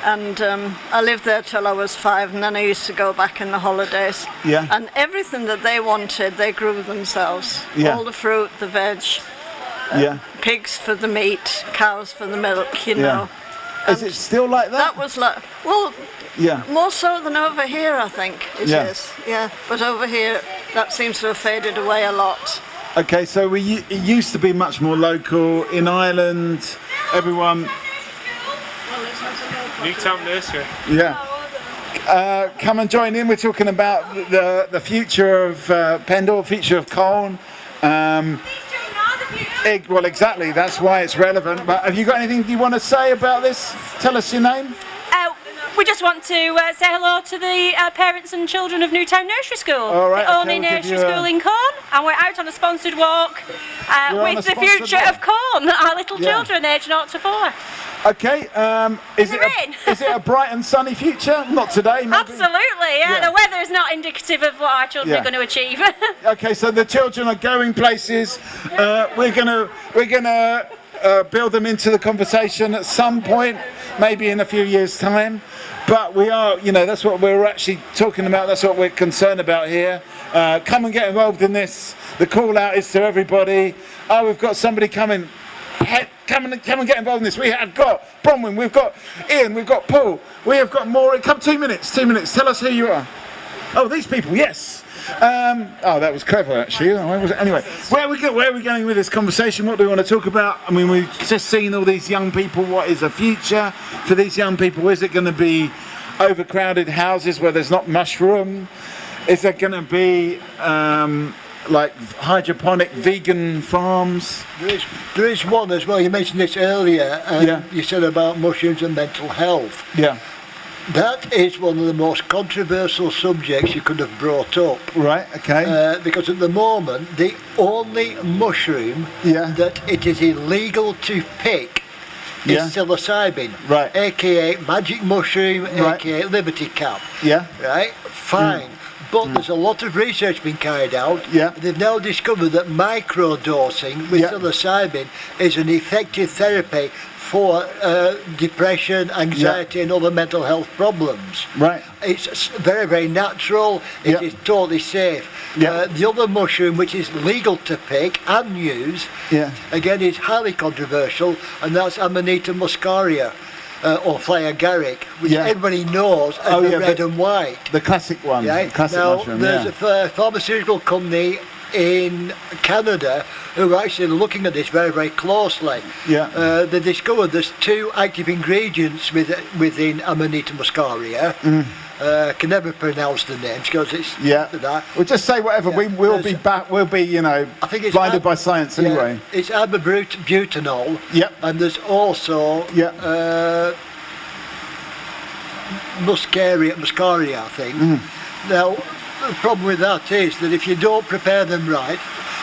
And I lived there till I was 5, and then I used to go back in the holidays. And everything that they wanted, they grew themselves. All the fruit, the veg, pigs for the meat, cows for the milk, you know. Is it still like that? That was like, more so than over here, I think it is. But over here, that seems to have faded away a lot. Okay, so it used to be much more local. In Ireland, everyone... Newtown Nursery. Come and join in. We're talking about the future of Pendle, future of Colne. Well, exactly, that's why it's relevant. But have you got anything you want to say about this? Tell us your name. We just want to say hello to the parents and children of Newtown Nursery School, the only nursery school in Colne, and we're out on a sponsored walk with the future of Colne, our little children aged 0 to 4. Okay, is it a bright and sunny future? Not today, maybe? Absolutely, the weather is not indicative of what our children are going to achieve. Okay, so the children are going places. We're gonna build them into the conversation at some point, maybe in a few years' time. But we are, that's what we're actually talking about. That's what we're concerned about here. Come and get involved in this. The call out is to everybody. Oh, we've got somebody coming. Come and get involved in this. We have got Bronwyn, we've got Ian, we've got Paul. We have got more. Come 2 minutes. Tell us who you are. Oh, these people. Yes. That was clever, actually. Anyway, where are we going with this conversation? What do we want to talk about? I mean, we've just seen all these young people. What is the future for these young people? Is it going to be overcrowded houses where there's not much room? Is there going to be like hydroponic vegan farms? There is one as well. You mentioned this earlier, and you said about mushrooms and mental health. That is one of the most controversial subjects you could have brought up. Right, okay. Because at the moment, the only mushroom that it is illegal to pick is psilocybin, aka magic mushroom, aka Liberty Cap. Right? Fine. But there's a lot of research being carried out. They've now discovered that microdosing with psilocybin is an effective therapy for depression, anxiety and other mental health problems. It's very, very natural. It is totally safe. The other mushroom, which is legal to pick and use, again is highly controversial, and that's Amanita muscaria. Or fly agaric, which everybody knows as the red and white. The classic one. The classic mushroom, there's a pharmaceutical company in Canada who are actually looking at this very, very closely. They discovered there's 2 active ingredients within Amanita muscaria. Can never pronounce the names because it's that. We'll just say whatever. We'll be back. We'll be, I think it's blinded by science anyway. It's aberbutanol. And there's also muscaria, I think. Now, the problem with that is that if you don't prepare them right,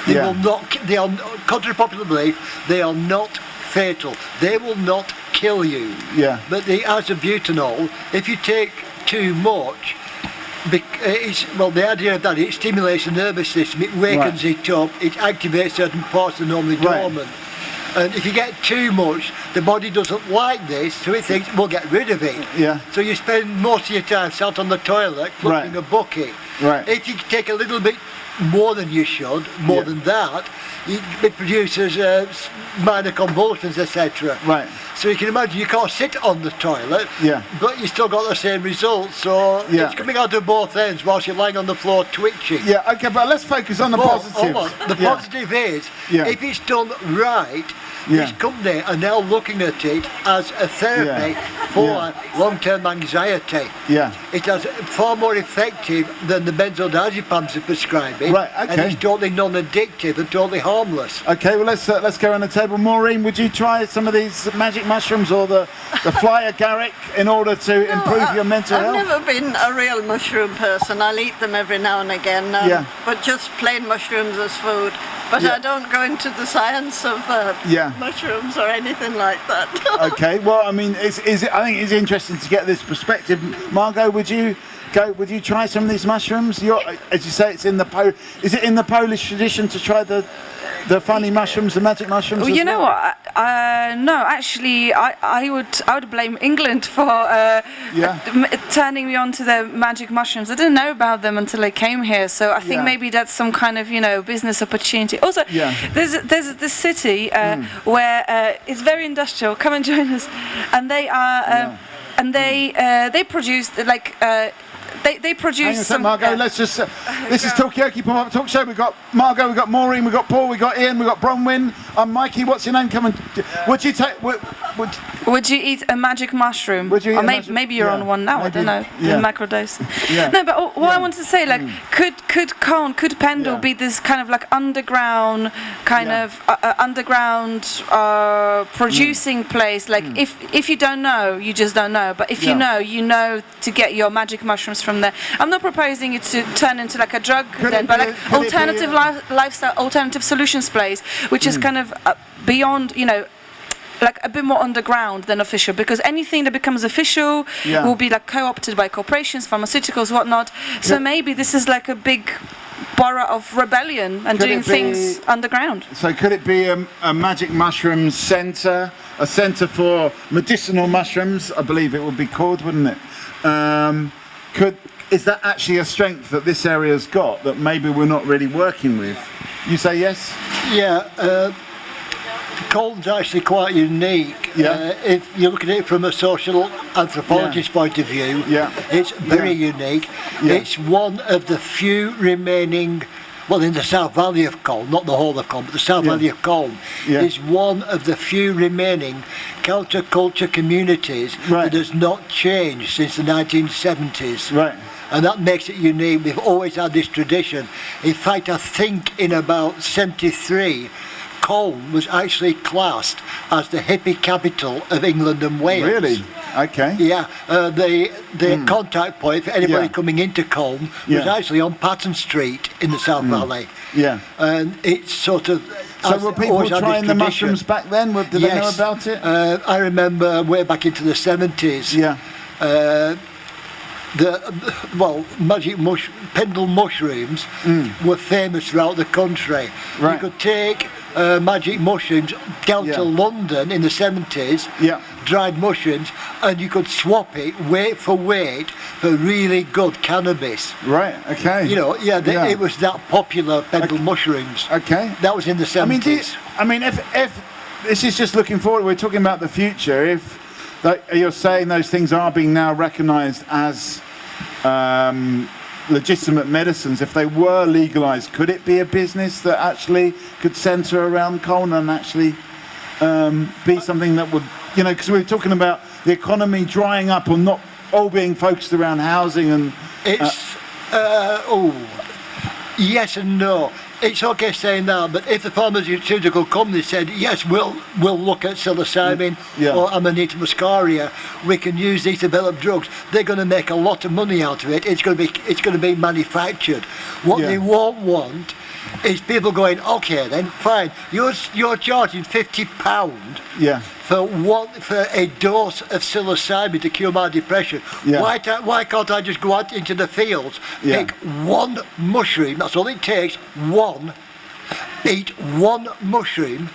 they will not. They are, contrary to popular belief, they are not fatal. They will not kill you. But the aberbutanol, if you take too much, The idea of that, it stimulates the nervous system, it wakens it up, it activates certain parts that are normally dormant. And if you get too much, the body doesn't like this, so it thinks we'll get rid of it. Yeah. So you spend most of your time sat on the toilet clutching a bucket. Right. If you take a little bit more than you should, more than that, it produces minor convulsions, etc. Right. So you can imagine you can't sit on the toilet, but you still got the same result. So it's coming out of both ends whilst you're lying on the floor twitching. Yeah, okay, but let's focus on the positive. The positive is, if it's done right, this company are now looking at it as a therapy for long-term anxiety. Yeah. It is far more effective than the benzodiazepams are prescribing. Right, okay. And it's totally non-addictive and totally harmless. Okay, well let's go around the table. Maureen, would you try some of these magic mushrooms or the fly agaric in order to improve your mental health? I've never been a real mushroom person. I'll eat them every now and again, but just plain mushrooms as food. But I don't go into the science of mushrooms or anything like that. Okay, well, I mean, I think it's interesting to get this perspective. Margot, would you try some of these mushrooms? As you say, is it in the Polish tradition to try the funny mushrooms, the magic mushrooms? Well, you know what? No, actually, I would blame England for turning me on to the magic mushrooms. I didn't know about them until I came here, so I think maybe that's some kind of business opportunity. Also, there's this city where it's very industrial. Come and join us, and they are and they produce They produce some. Margot, let's just. This is Tokyoki Pop-Up Talk Show. We've got Margot, we've got Maureen, we've got Paul, we've got Ian, we've got Bronwyn. I'm Mikey. What's your name? Come and. Would you take? Would you eat a magic mushroom? Would you? Or maybe you're on one now. Maybe, I don't know. The microdose. Yeah. No, but what I want to say, could Pendle be this kind of underground producing place? If you don't know, you just don't know. But if you know to get your magic mushrooms from there. I'm not proposing it to turn into a drug, but alternative lifestyle, alternative solutions place, which is kind of beyond, a bit more underground than official, because anything that becomes official will be co-opted by corporations, pharmaceuticals, whatnot. So maybe this is a big borough of rebellion and doing things underground. So could it be a magic mushroom centre, a centre for medicinal mushrooms? I believe it would be called, wouldn't it? Is that actually a strength that this area's got that maybe we're not really working with? You say yes? Yeah, Colne's actually quite unique. If you look at it from a social anthropologist point of view, it's very unique. It's one of the few remaining, in the South Valley of Colne, not the whole of Colne, but the South Valley of Colne is one of the few remaining counterculture communities that has not changed since the 1970s. Right. And that makes it unique. We've always had this tradition. In fact, I think in about 73, Colne was actually classed as the hippie capital of England and Wales. Really? Okay. Yeah, the contact point for anybody coming into Colne was actually on Patton Street in the South Valley. Yeah. And it's sort of... So were people trying the mushrooms back then? Did they know about it? I remember way back into the 70s. Yeah. Pendle mushrooms were famous throughout the country. Right. You could take magic mushrooms down to London in the 70s, dried mushrooms, and you could swap it weight for weight for really good cannabis. Right, okay. It was that popular, Pendle mushrooms. Okay. That was in the 70s. If this is just looking forward, we're talking about the future, if you're saying those things are being now recognised as legitimate medicines, if they were legalised, could it be a business that actually could centre around Colne and actually be something that would, because we were talking about the economy drying up or not all being focused around housing and... Yes and no. It's okay saying that, but if the pharmaceutical company said, yes, we'll look at psilocybin or Amanita muscaria, we can use these developed drugs, they're going to make a lot of money out of it. It's going to be manufactured. What they won't want is people going, okay then, fine, you're charging £50 for a dose of psilocybin to cure my depression. Why can't I just go out into the fields, pick one mushroom, that's all it takes, eat one mushroom,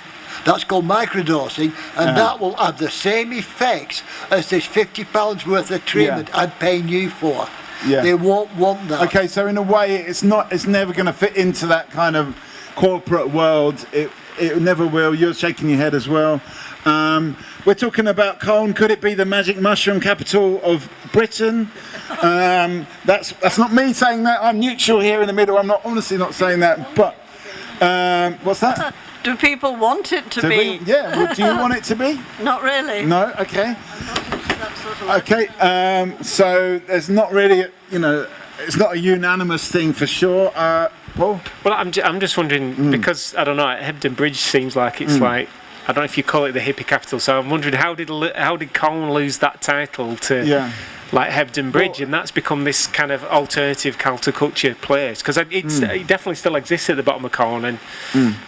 that's called microdosing, and that will have the same effects as this £50 worth of treatment I'm paying you for. They won't want that. Okay, so in a way, it's never going to fit into that kind of corporate world. It never will. You're shaking your head as well. We're talking about Colne. Could it be the magic mushroom capital of Britain? That's not me saying that. I'm neutral here in the middle. I'm not honestly not saying that. But what's that? Do people want it to be? Yeah. Well, do you want it to be? Not really. No. Okay. Okay, so there's not really, it's not a unanimous thing for sure. Paul? Well, I'm just wondering, because, I don't know, Hebden Bridge seems like it's like, I don't know if you call it the hippie capital, so I'm wondering how did Colne lose that title to like Hebden Bridge, and that's become this kind of alternative counterculture place, because it definitely still exists at the bottom of Colne, and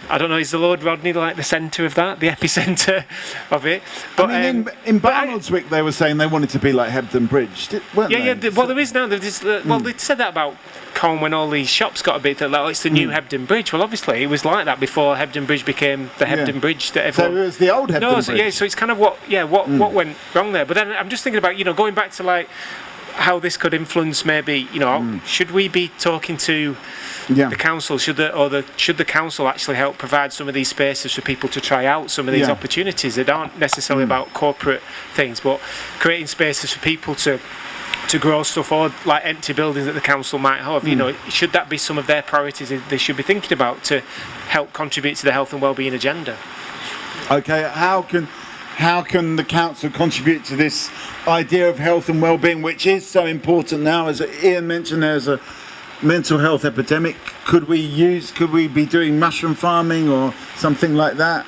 I don't know, is the Lord Rodney like the centre of that, the epicentre of it? But I mean, in Barnoldswick they were saying they wanted to be like Hebden Bridge, weren't they? Well, there is now. Well, they said that about Colne when all these shops got a bit like, oh, it's the new Hebden Bridge. Well, obviously it was like that before Hebden Bridge became the Hebden Bridge that everyone. So it was the old Hebden Bridge. So it's kind of what went wrong there. But then I'm just thinking about going back to like how this could influence maybe should we be talking to the council? Should the council actually help provide some of these spaces for people to try out some of these opportunities that aren't necessarily about corporate things, but creating spaces for people to grow stuff, or like empty buildings that the council might have, should that be some of their priorities they should be thinking about to help contribute to the health and wellbeing agenda? Okay, how can the council contribute to this idea of health and well-being, which is so important now? As Ian mentioned, there's a mental health epidemic. Could we be doing mushroom farming or something like that?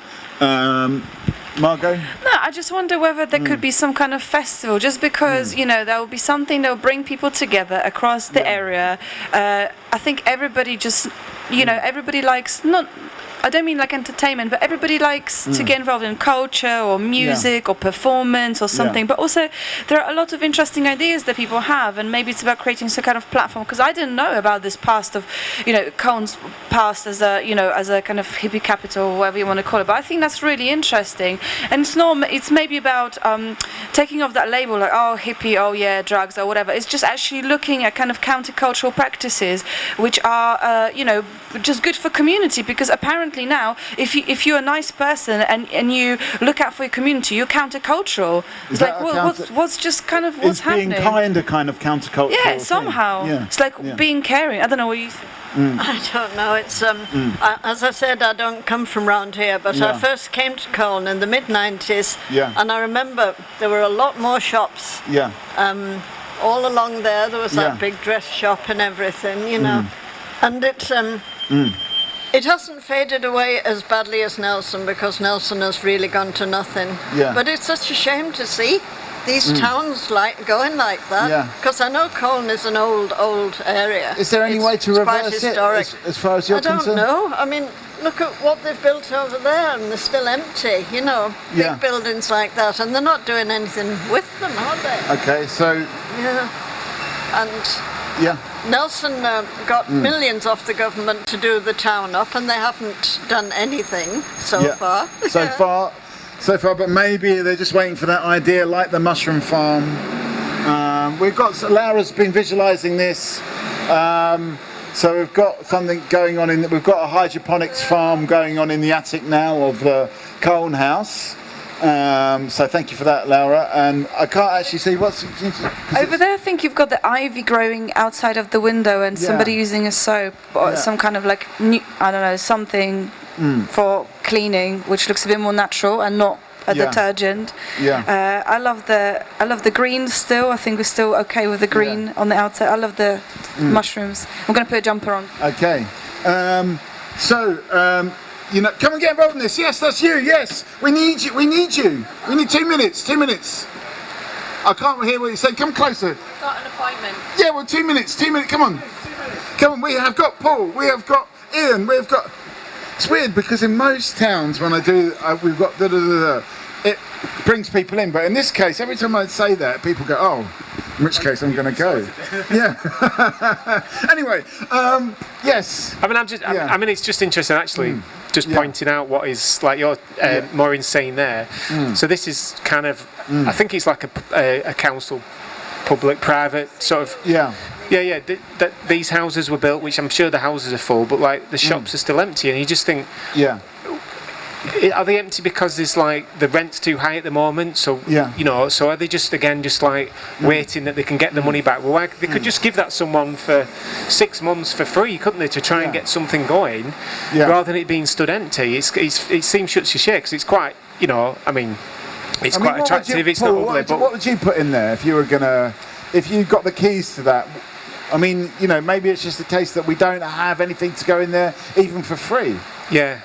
Margot? No, I just wonder whether there could be some kind of festival, just because, there will be something that will bring people together across the area. I think everybody just, everybody likes, I don't mean like entertainment, but everybody likes to get involved in culture or music or performance or something. But also, there are a lot of interesting ideas that people have, and maybe it's about creating some kind of platform. Because I didn't know about this past of, Colne's past as a kind of hippie capital, or whatever you want to call it. But I think that's really interesting, and it's maybe about taking off that label like, oh, hippie, oh yeah, drugs or whatever. It's just actually looking at kind of countercultural practices which are, just good for community, because apparently now, if you're a nice person and you look out for your community, you're countercultural. It's like, what's just kind of what's happening? Being kind of countercultural. Yeah, somehow. Yeah. It's like being caring. I don't know what you think. I don't know. It's as I said, I don't come from round here, but I first came to Colne in the mid-90s, and I remember there were a lot more shops. Yeah. All along there was that big dress shop and everything, and it's it hasn't faded away as badly as Nelson, because Nelson has really gone to nothing. Yeah. But it's such a shame to see these towns going like that, because I know Colne is an old area. Is there any way to reverse it as far as you're concerned? I don't know. I mean, look at what they've built over there, and they're still empty, big buildings like that, and they're not doing anything with them, are they? Okay, so... Yeah, and Nelson got millions off the government to do the town up, and they haven't done anything so far. So far, but maybe they're just waiting for that idea, like the mushroom farm. Laura's been visualising this. So we've got something going on we've got a hydroponics farm going on in the attic now of the Colne house. So thank you for that, Laura. And I can't actually see what's over there. I think you've got the ivy growing outside of the window, and somebody using a soap or some kind of like something for cleaning, which looks a bit more natural and not a detergent. I love the green still. I think we're still okay with the green on the outside. I love the mushrooms. I'm going to put a jumper on. Okay. Come and get involved in this. Yes, that's you. Yes, we need you. We need 2 minutes. 2 minutes. I can't hear what you say. Come closer. Got an appointment. Yeah, well, 2 minutes. 2 minutes. Come on. Come on. We have got Paul. We have got Ian, we've got. It's weird because in most towns when I do, we've got it brings people in, but in this case, every time I say that, people go, "Oh, in which case I'm going to go." Yeah. Anyway, yes. I mean, I mean, it's just interesting actually. Just pointing out what is like your Maureen saying there. So this is kind of, I think it's like a council, public, private sort of. Yeah. These houses were built, which I'm sure the houses are full, but like the shops are still empty, and you just think. Yeah. Are they empty because there's like the rent's too high at the moment? So you know, so are they just like waiting that they can get the money back? Well, they could just give that someone for 6 months for free, couldn't they, to try and get something going, rather than it being stood empty? It seems shut to shake because it's quite, you know, I mean, it's quite attractive. It's not ugly. But what would you put in there if you got the keys to that? I mean, you know, maybe it's just the case that we don't have anything to go in there even for free. Yeah.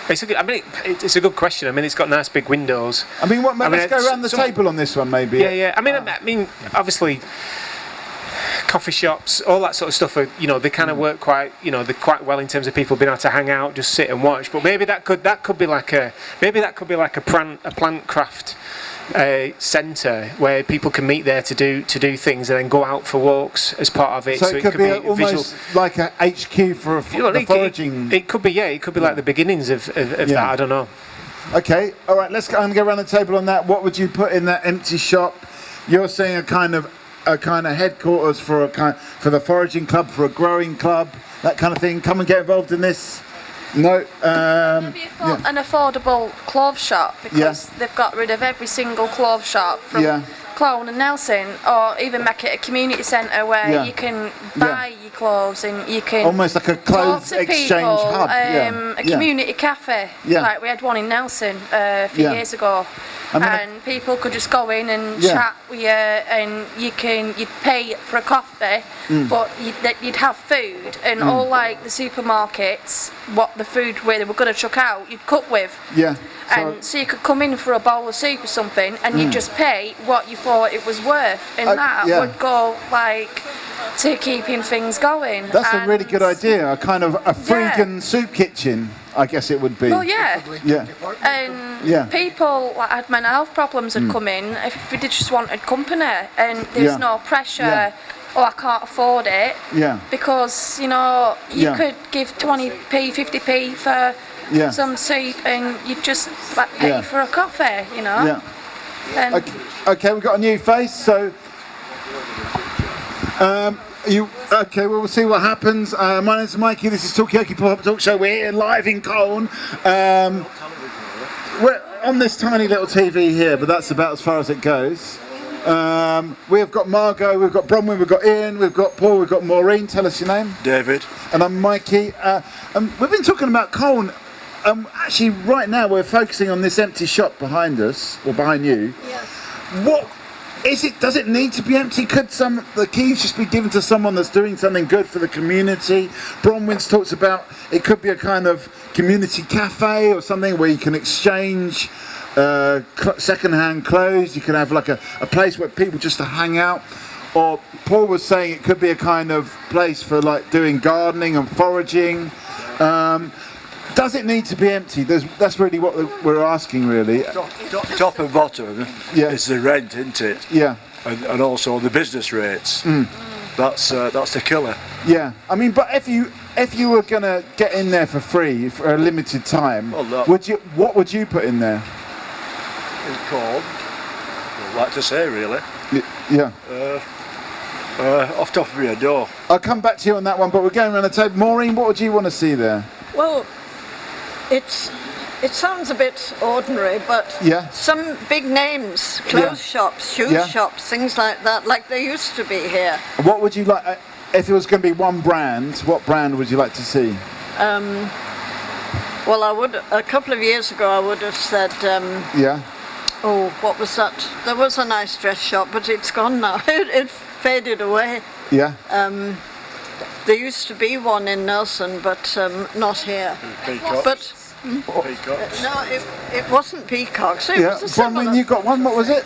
It's a good question. I mean, it's got nice big windows. I mean, let's go around the table on this one, maybe. Yeah. I mean, obviously, coffee shops, all that sort of stuff. You know, they kind of work quite. You know, they're quite well in terms of people being able to hang out, just sit and watch. But maybe that could be like a plant craft centre where people can meet there to do things and then go out for walks as part of it. So it could be almost like a HQ for the foraging. It could be, It could be like the beginnings of that. I don't know. Okay, all right. I'm going to go around the table on that. What would you put in that empty shop? You're saying a kind of headquarters for the foraging club, for a growing club, that kind of thing. Come and get involved in this. No. Maybe an affordable clothes shop, because they've got rid of every single clothes shop from Clone and Nelson, or even make it a community centre where you can buy your clothes and you can almost like a clothes exchange hub. A community cafe, like we had one in Nelson a few years ago. And people could just go in and chat with you, and you'd pay for a coffee, but you'd have food, and all like the supermarkets, what the food where they were going to chuck out, you'd cook with. Yeah. And so you could come in for a bowl of soup or something, and you'd just pay what you thought it was worth, and that would go like to keeping things going. That's a really good idea. A kind of a freegan soup kitchen, I guess it would be. Well, and people like had mental health problems would come in if they just wanted company, and there's no pressure. Oh, I can't afford it. Yeah. Because you know you could give 20p, 50p for some soup, and you just like pay for a coffee. You know. Yeah. Okay, we've got a new face, so. Okay, well, we'll see what happens. My name's Mikey, this is Talkie Okie Pop-Up Talk Show. We're here live in Colne. We're on this tiny little TV here, but that's about as far as it goes. We've got Margot, we've got Bronwyn, we've got Ian, we've got Paul, we've got Maureen. Tell us your name. David. And I'm Mikey. We've been talking about Colne. Actually, right now we're focusing on this empty shop behind us, or behind you. Yes. What is it? Does it need to be empty? Could the keys just be given to someone that's doing something good for the community? Bronwyn's talks about it could be a kind of community cafe or something where you can exchange second-hand clothes. You can have like a place where people just to hang out. Or Paul was saying it could be a kind of place for like doing gardening and foraging. Does it need to be empty? That's really what we're asking, really. Top and bottom is the rent, isn't it? Yeah. And also the business rates. That's the killer. Yeah. I mean, but if you were going to get in there for free for a limited time, what would you put in there? In Colne, I'd like to say, really. Yeah. Off top of your door. I'll come back to you on that one, but we're going around the table. Maureen, what would you want to see there? Well, it sounds a bit ordinary, but some big names, clothes shops, shoe shops, things like that, like they used to be here. What would you like, if it was going to be one brand, what brand would you like to see? Well, a couple of years ago, I would have said, oh, what was that? There was a nice dress shop, but it's gone now. It faded away. Yeah. There used to be one in Nelson, but not here. Peacock. But no, it wasn't Peacocks. It was a similar. Bronwyn, you got one. What was it?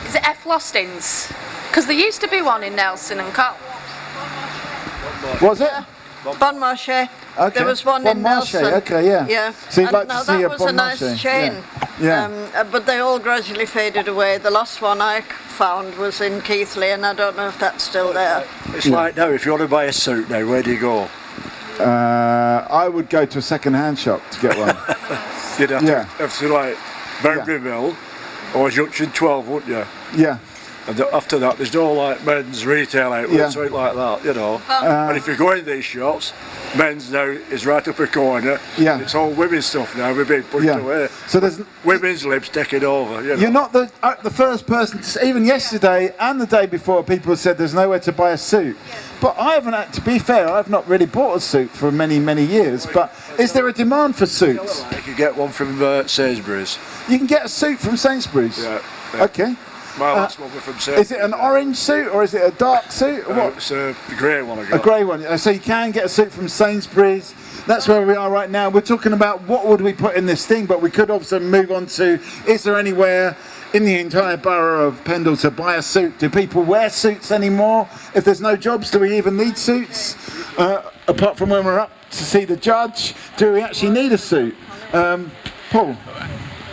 Is it F. Lostings? Because there used to be one in Nelson and Col. Was it? Bon Marché. Okay. There was one in Marche. Nelson. Okay, yeah. Yeah. So you'd like to see a that was a nice chain. But they all gradually faded away. The last one I found was in Keighley, and I don't know if that's still there. It's like now, if you want to buy a suit now, where do you go? I would go to a second-hand shop to get one. You'd have to like Boundary Mill or Junction 12, wouldn't you? Yeah. And after that, there's no like men's retail outlet, something like that, you know. And if you go in these shops, men's now is right up a corner. Yeah. It's all women's stuff now. We've been pushed away. So there's women's libs taking over. You know? You're not the first person. Even yesterday and the day before, people said there's nowhere to buy a suit. But I haven't. To be fair, I've not really bought a suit for many years. But is there a demand for suits? You can get one from Sainsbury's. You can get a suit from Sainsbury's. Yeah. Okay. My last one was from Sainsbury's. Is it an orange suit or is it a dark suit? Or what? It's a grey one I got. A grey one. So you can get a suit from Sainsbury's. That's where we are right now. We're talking about what would we put in this thing, but we could also move on to, is there anywhere in the entire borough of Pendle to buy a suit? Do people wear suits anymore? If there's no jobs, do we even need suits? Apart from when we're up to see the judge, do we actually need a suit? Paul?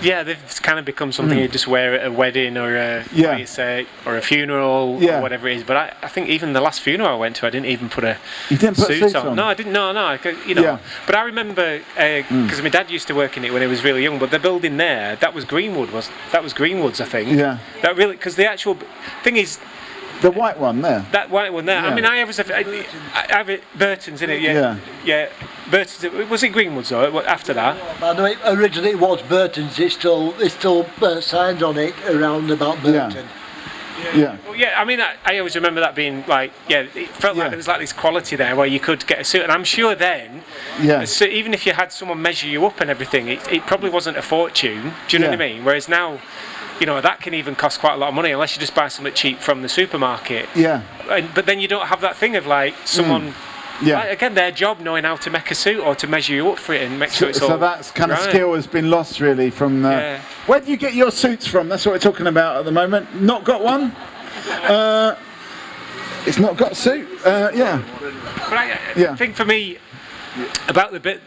Yeah, they've kind of become something you just wear at a wedding or a or a funeral or whatever it is. But I think even the last funeral I went to, I didn't even put a suit on. No, I didn't. No, you know. But I remember because my dad used to work in it when he was really young. But the building there, that was Greenwood's, I think. Yeah. That really, because the actual thing is. The white one there. That white one there. Yeah. I mean, I have it. Burton's in it. Yeah. Yeah. Burton's. Was it Greenwood's though? After that. I know originally it was Burton's. It's still signs on it around about Burton. Yeah. Well, yeah. I mean, I always remember that being like, it felt like there was like this quality there where you could get a suit, and I'm sure then, so even if you had someone measure you up and everything, it probably wasn't a fortune. Do you know what I mean? Whereas now. You know, that can even cost quite a lot of money unless you just buy something cheap from the supermarket. Yeah. But then you don't have that thing of like someone, like, again, their job knowing how to make a suit or to measure you up for it and make sure it's all. So that kind of skill has been lost really from. Where do you get your suits from? That's what we're talking about at the moment. Not got one? It's not got a suit. But I think for me, about the bit.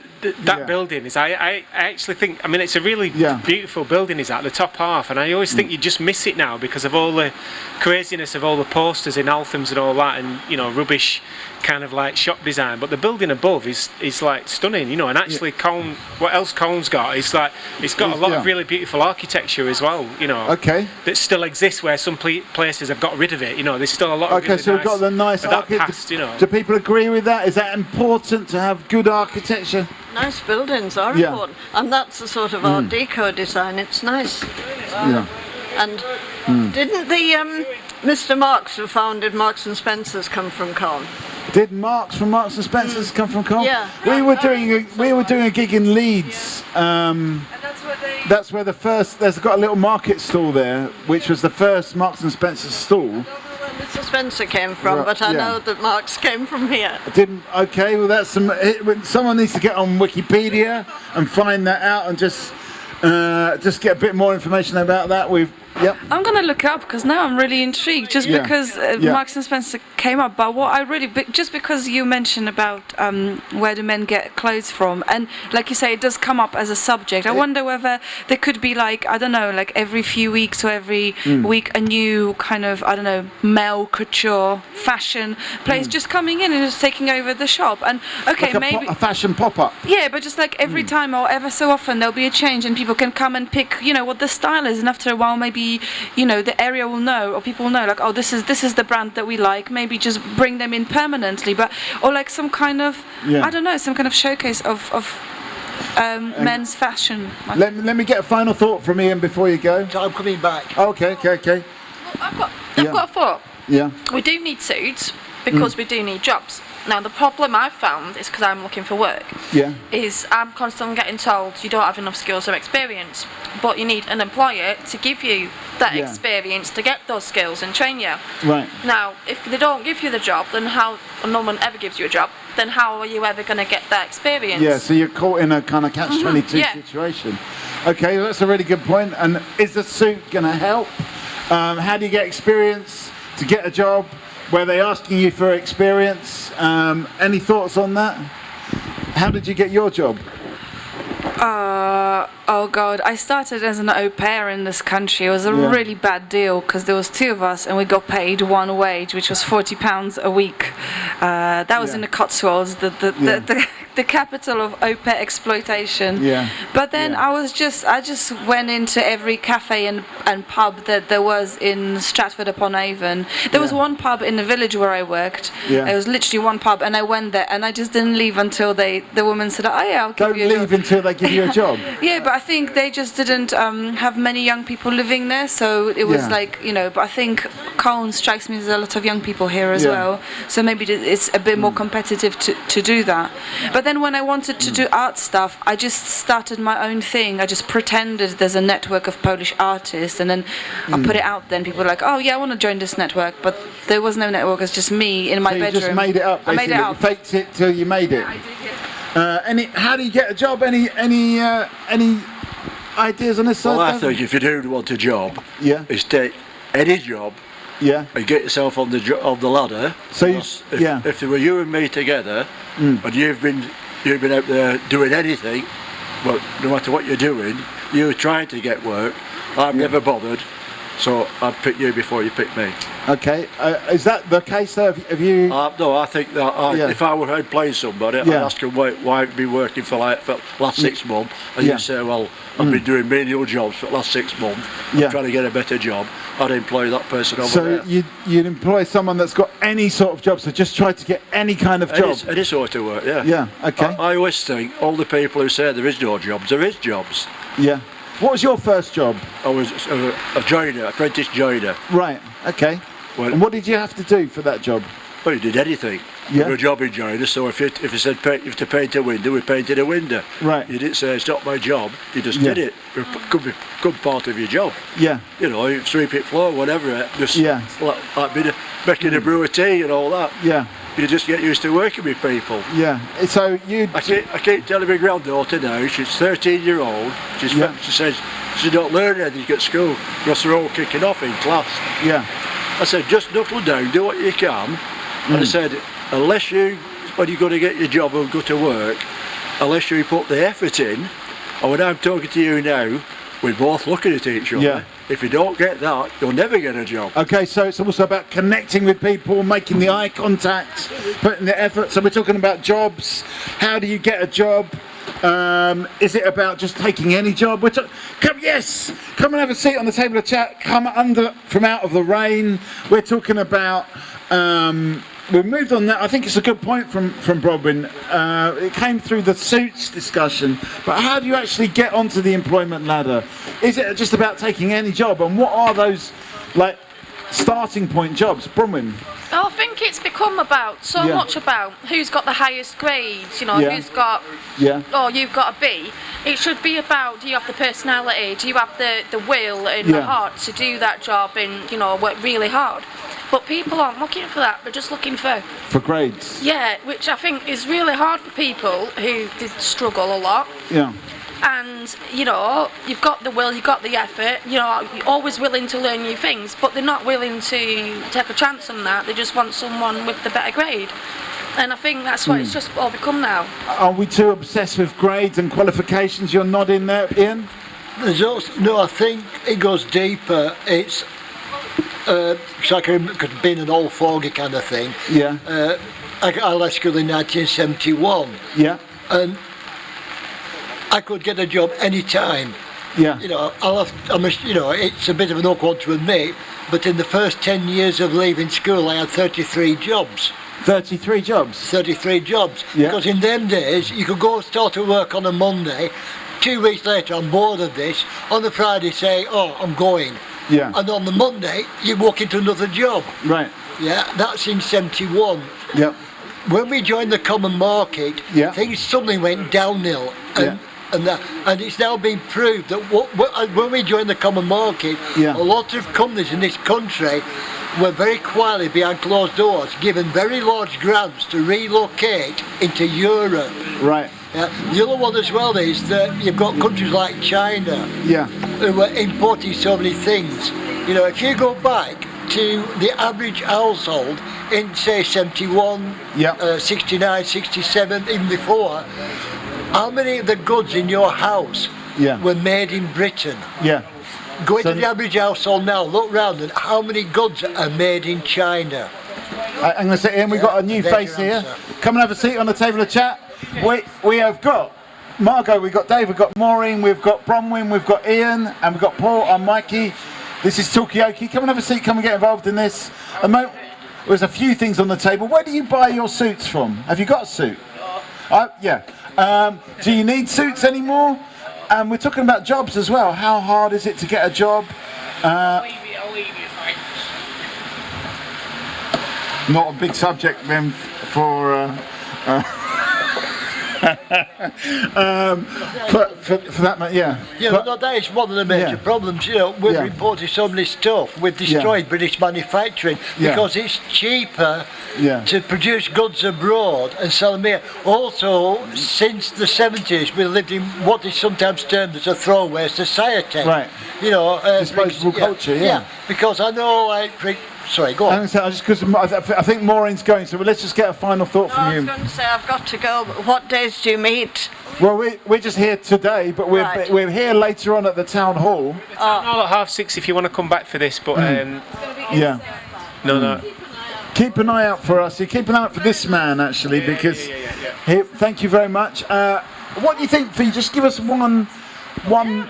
That building is, I actually think, I mean, it's a really beautiful building, is that, the top half, and I always think you just miss it now because of all the craziness of all the posters in Althams and all that, and, you know, rubbish kind of like shop design, but the building above is like stunning, you know, and actually Colne, what else Colne's got, it's like, it's got a lot of really beautiful architecture as well, you know, that still exists where some places have got rid of it, you know, there's still a lot of really so we've got the nice architecture, you know. Do people agree with that? Is that important to have good architecture? Nice buildings are important, and that's the sort of Art Deco design. It's nice. And didn't the Mr. Marks who founded Marks and Spencer's come from Colne? Did Marks from Marks and Spencer's come from Colne? Yeah. We were doing a gig in Leeds. That's where the first. There's got a little market stall there, which was the first Marks and Spencer's stall. Mr. Spencer came from, but I know that Marks came from here. Okay, well that's someone needs to get on Wikipedia and find that out and just get a bit more information about that. I'm gonna look up because now I'm really intrigued just because Marks and Spencer came up, but what I really, just because you mentioned about where do men get clothes from, and like you say, it does come up as a subject. I wonder whether there could be like, I don't know, like every few weeks or every week a new kind of, I don't know, male couture fashion place just coming in and just taking over the shop. And okay, like maybe a fashion pop-up. Yeah, but just like every time or ever so often there'll be a change and people can come and pick, you know, what the style is, and after a while maybe, you know, the area will know, or people will know, like, oh, this is the brand that we like. Maybe just bring them in permanently, or like some kind of, I don't know, some kind of showcase of men's fashion. Let me get a final thought from Ian before you go. I'm coming back. Okay. Well, I've got a thought. Yeah. We do need suits because we do need jobs. Now, the problem I've found is because I'm looking for work. Is I'm constantly getting told you don't have enough skills or experience, but you need an employer to give you that experience to get those skills and train you. Right. Now, if they don't give you the job, then how? And no one ever gives you a job. Then how are you ever going to get that experience? Yeah. So you're caught in a kind of catch-22 situation. Okay, that's a really good point. And is the suit going to help? How do you get experience to get a job? Were they asking you for experience? Any thoughts on that? How did you get your job? Oh God, I started as an au pair in this country. It was a really bad deal because there was 2 of us and we got paid one wage, which was £40 a week. That was in the Cotswolds, the capital of au pair exploitation. Yeah. But then I just went into every cafe and pub that there was in Stratford upon Avon. There was one pub in the village where I worked. Yeah. It was literally one pub, and I went there and I just didn't leave until the woman said, "Oh yeah, I'll give you a job." Don't leave until they give you a job. Yeah, but I think they just didn't have many young people living there, so it was like, you know, but I think Colne strikes me as a lot of young people here as well, so maybe it's a bit more competitive to do that. But then when I wanted to do art stuff, I just started my own thing. I just pretended there's a network of Polish artists, and then I put it out there, and people were like, "Oh yeah, I want to join this network," but there was no network. It's just me in my bedroom. You just made it up. Basically. I made it up. You faked it till you made it. Yeah, I did, yeah. How do you get a job? Any ideas on this side? Well, I think if you do want a job, is take any job, and get yourself on the ladder. So if there were you and me together, and you've been out there doing anything, well, no matter what you're doing, you're trying to get work. I've never bothered, so I'd pick you before you pick me. Okay, is that the case though? Have you? No, I think that if I were employing somebody, I'd ask them why I've been working for last 6 months, and you say, well, I've been doing menial jobs for the last 6 months, I'm trying to get a better job. I'd employ that person over there. So you'd employ someone that's got any sort of job, so just try to get any kind of job. Any sort of work, yeah. Yeah, okay. I always think all the people who say there is no jobs, there is jobs. Yeah. What was your first job? I was a joiner, apprentice joiner. Right, okay. Well, and what did you have to do for that job? Well, you did anything. You were a job in joiner, so if you said you have to paint a window, we painted a window. Right. You didn't say it's not my job, you just did it. It could be part of your job. Yeah. You know, you sweep it floor, whatever. Just like making a brew of tea and all that. Yeah. You just get used to working with people. Yeah. So I keep telling my granddaughter now, she's 13-year-old, she says she don't learn anything at school because they're all kicking off in class. Yeah. I said, just knuckle down, do what you can. And I said, when you're going to get your job and go to work, unless you put the effort in, and when I'm talking to you now, we're both looking at each other. Yeah. If you don't get that, you'll never get a job. Okay, so it's also about connecting with people, making the eye contact, putting the effort. So we're talking about jobs. How do you get a job? Is it about just taking any job? Come and have a seat on the table of chat. Come from out of the rain. We're talking about. We've moved on that. I think it's a good point from Brodwyn. It came through the suits discussion, but how do you actually get onto the employment ladder? Is it just about taking any job, and what are those starting point jobs? Bronwyn? I think it's become much about who's got the highest grades, who's got, or you've got a B. It should be about, do you have the personality, do you have the will and the heart to do that job and, work really hard. But people aren't looking for that, they're just looking for grades. Yeah, which I think is really hard for people who did struggle a lot. Yeah. And, you've got the will, you've got the effort, you're always willing to learn new things, but they're not willing to take a chance on that. They just want someone with the better grade. And I think that's what it's just all become now. Are we too obsessed with grades and qualifications? You're nodding there, Ian? No, I think it goes deeper. It's like being an old fogey kind of thing. Yeah. I left school in 1971. Yeah. And I could get a job any time. Yeah. It's a bit of an awkward one to admit, but in the first 10 years of leaving school, I had 33 jobs. 33 jobs? 33 jobs. Yeah. Because in them days, you could go start to work on a Monday, 2 weeks later, I'm bored of this. On the Friday, say, oh, I'm going. Yeah. And on the Monday, you walk into another job. Right. Yeah, that's in 71. Yeah. When we joined the common market, things suddenly went downhill. And it's now been proved that when we joined the common market, a lot of companies in this country were very quietly behind closed doors given very large grants to relocate into Europe. Right. The other one as well is that you've got countries like China who are importing so many things. If you go back to the average household in, say, 71, 69, 67, even before, how many of the goods in your house were made in Britain? Go into the average household now, look round, and how many goods are made in China? I'm going to sit here, and we've got a new face here. Come and have a seat on the table of chat. We have got Margot, we've got Dave, we've got Maureen, we've got Bronwyn, we've got Ian, and we've got Paul and Mikey. This is Talkie-Okie. Come and have a seat, come and get involved in this. There's a few things on the table. Where do you buy your suits from? Have you got a suit? Do you need suits anymore? And we're talking about jobs as well. How hard is it to get a job? I'll leave you, thanks. Not a big subject then for for that matter, but that is one of the major problems. You know, we've imported so many stuff. We've destroyed British manufacturing because it's cheaper to produce goods abroad and sell them here. Also, since the 70s, we lived in what is sometimes termed as a throwaway society. Right. You know, disposable culture. Because I know, sorry, go on. Just because I think Maureen's going, so let's just get a final thought from you. I was going to say I've got to go, but what days do you meet? Well, we're just here today, but we're here later on at the town hall. At 6:30 if you want to come back for this, but no. Keep an eye out for us. You keep an eye out for this man actually, because thank you very much. What do you think? Just give us one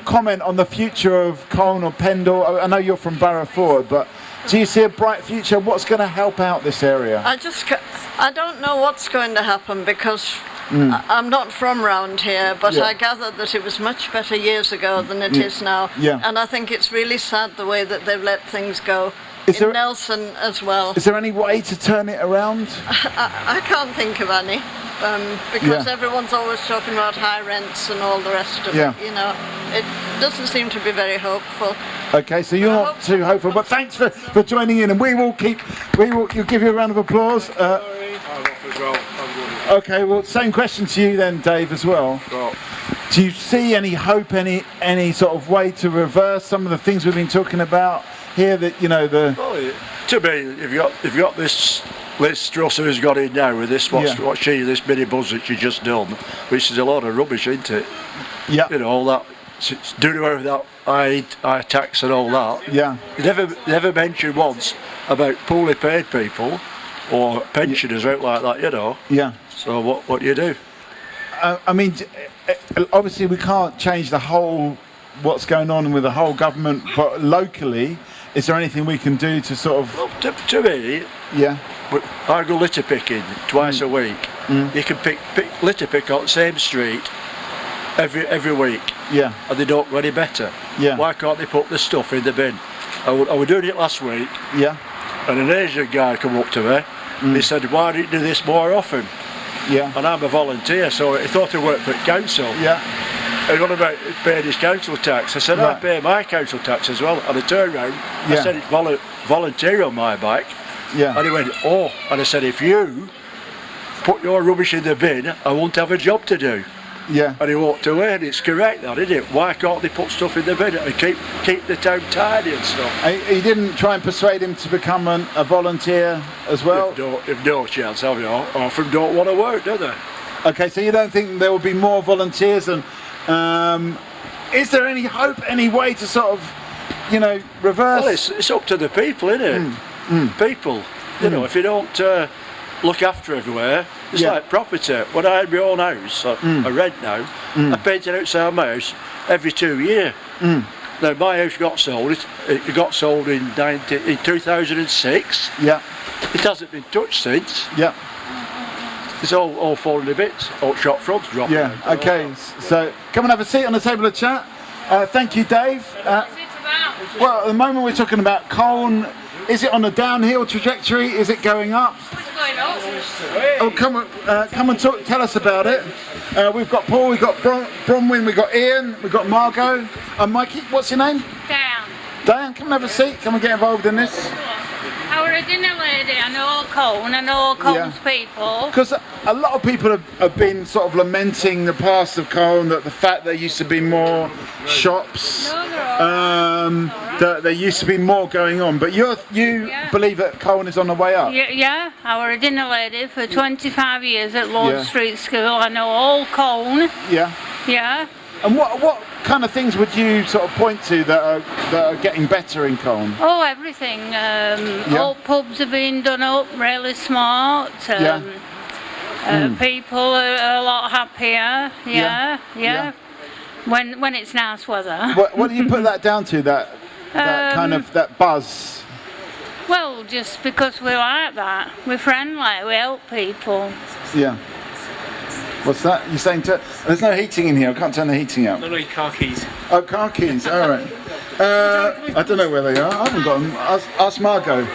comment on the future of Colne or Pendle. I know you're from Barrowford, but do you see a bright future? What's going to help out this area? I don't know what's going to happen because I'm not from round here, but I gathered that it was much better years ago than it is now. And I think it's really sad the way that they've let things go. In Nelson as well. Is there any way to turn it around? I can't think of any. Because everyone's always talking about high rents and all the rest of it, you know. It doesn't seem to be very hopeful. Okay, so you're not too hopeful, but thanks for joining in, and we'll give you a round of applause. Okay, well, same question to you then, Dave, as well. Do you see any hope, any sort of way to reverse some of the things we've been talking about here? That to me, if you got this Liz Truss who's got in now with this this mini buzz that she just done, which is a lot of rubbish, isn't it? Yeah. You know, all that doing away with that high tax and all that. Yeah. Never mentioned once about poorly paid people or pensioners out like that, you know. Yeah. So what do you do? I mean, obviously we can't change what's going on with the whole government, but locally, is there anything we can do to sort of? Well, to me, I go litter picking twice a week. You can pick litter pick on the same street every week. Yeah. And they don't go any better. Yeah. Why can't they put the stuff in the bin? I was doing it last week. Yeah. And an Asian guy come up to me. He said, "Why don't you do this more often?" Yeah. And I'm a volunteer, so he thought I worked for the council. Yeah. He got about paying his council tax. I said, I pay my council tax as well. And I turned round, I said, it's volunteer on my back. Yeah. And he went, oh. And I said, if you put your rubbish in the bin, I won't have a job to do. Yeah. And he walked away, and it's correct, that, isn't it? Why can't they put stuff in the bin and keep the town tidy and stuff? You didn't try and persuade him to become a volunteer as well? If no chance, have you? Often don't want to work, do they? Okay, so you don't think there will be more volunteers? And is there any hope, any way to sort of, reverse? Well, it's up to the people, isn't it? People, if you don't look after everywhere, it's like property. When I had my own house, I rent now, I painted outside my house every 2 years. Now my house got sold, it got sold in 2006. Yeah. It hasn't been touched since. Yeah. It's all falling to bits, all shop fronts dropping out. Yeah, okay, so come and have a seat on the table of chat. Thank you, Dave. Well, at the moment we're talking about Colne. Is it on a downhill trajectory? Is it going up? It's going up. Oh, come and tell us about it. We've got Paul, we've got Bronwyn, we've got Ian, we've got Margot. Mikey, what's your name? Down. Diane, come and have a seat. Come and get involved in this. Our dinner lady, I know Colne, I know Colne's people. Because a lot of people have been sort of lamenting the past of Colne, that the fact there used to be more shops. No, they're all right. there used to be more going on, but you believe that Colne is on the way up? Yeah, I were a dinner lady for 25 years at Lord Street School. I know all Colne. Yeah. Yeah. And what kind of things would you sort of point to that are getting better in Colne? Oh, everything. All pubs are being done up really smart. People are a lot happier. Yeah. When it's nice weather. What do you put that down to? That kind of that buzz. Well, just because we like that. We're friendly. We help people. Yeah. What's that? You're saying there's no heating in here. I can't turn the heating out. No, your car keys. Oh, car keys. All right. I don't know where they are. I haven't got them. Ask Margot.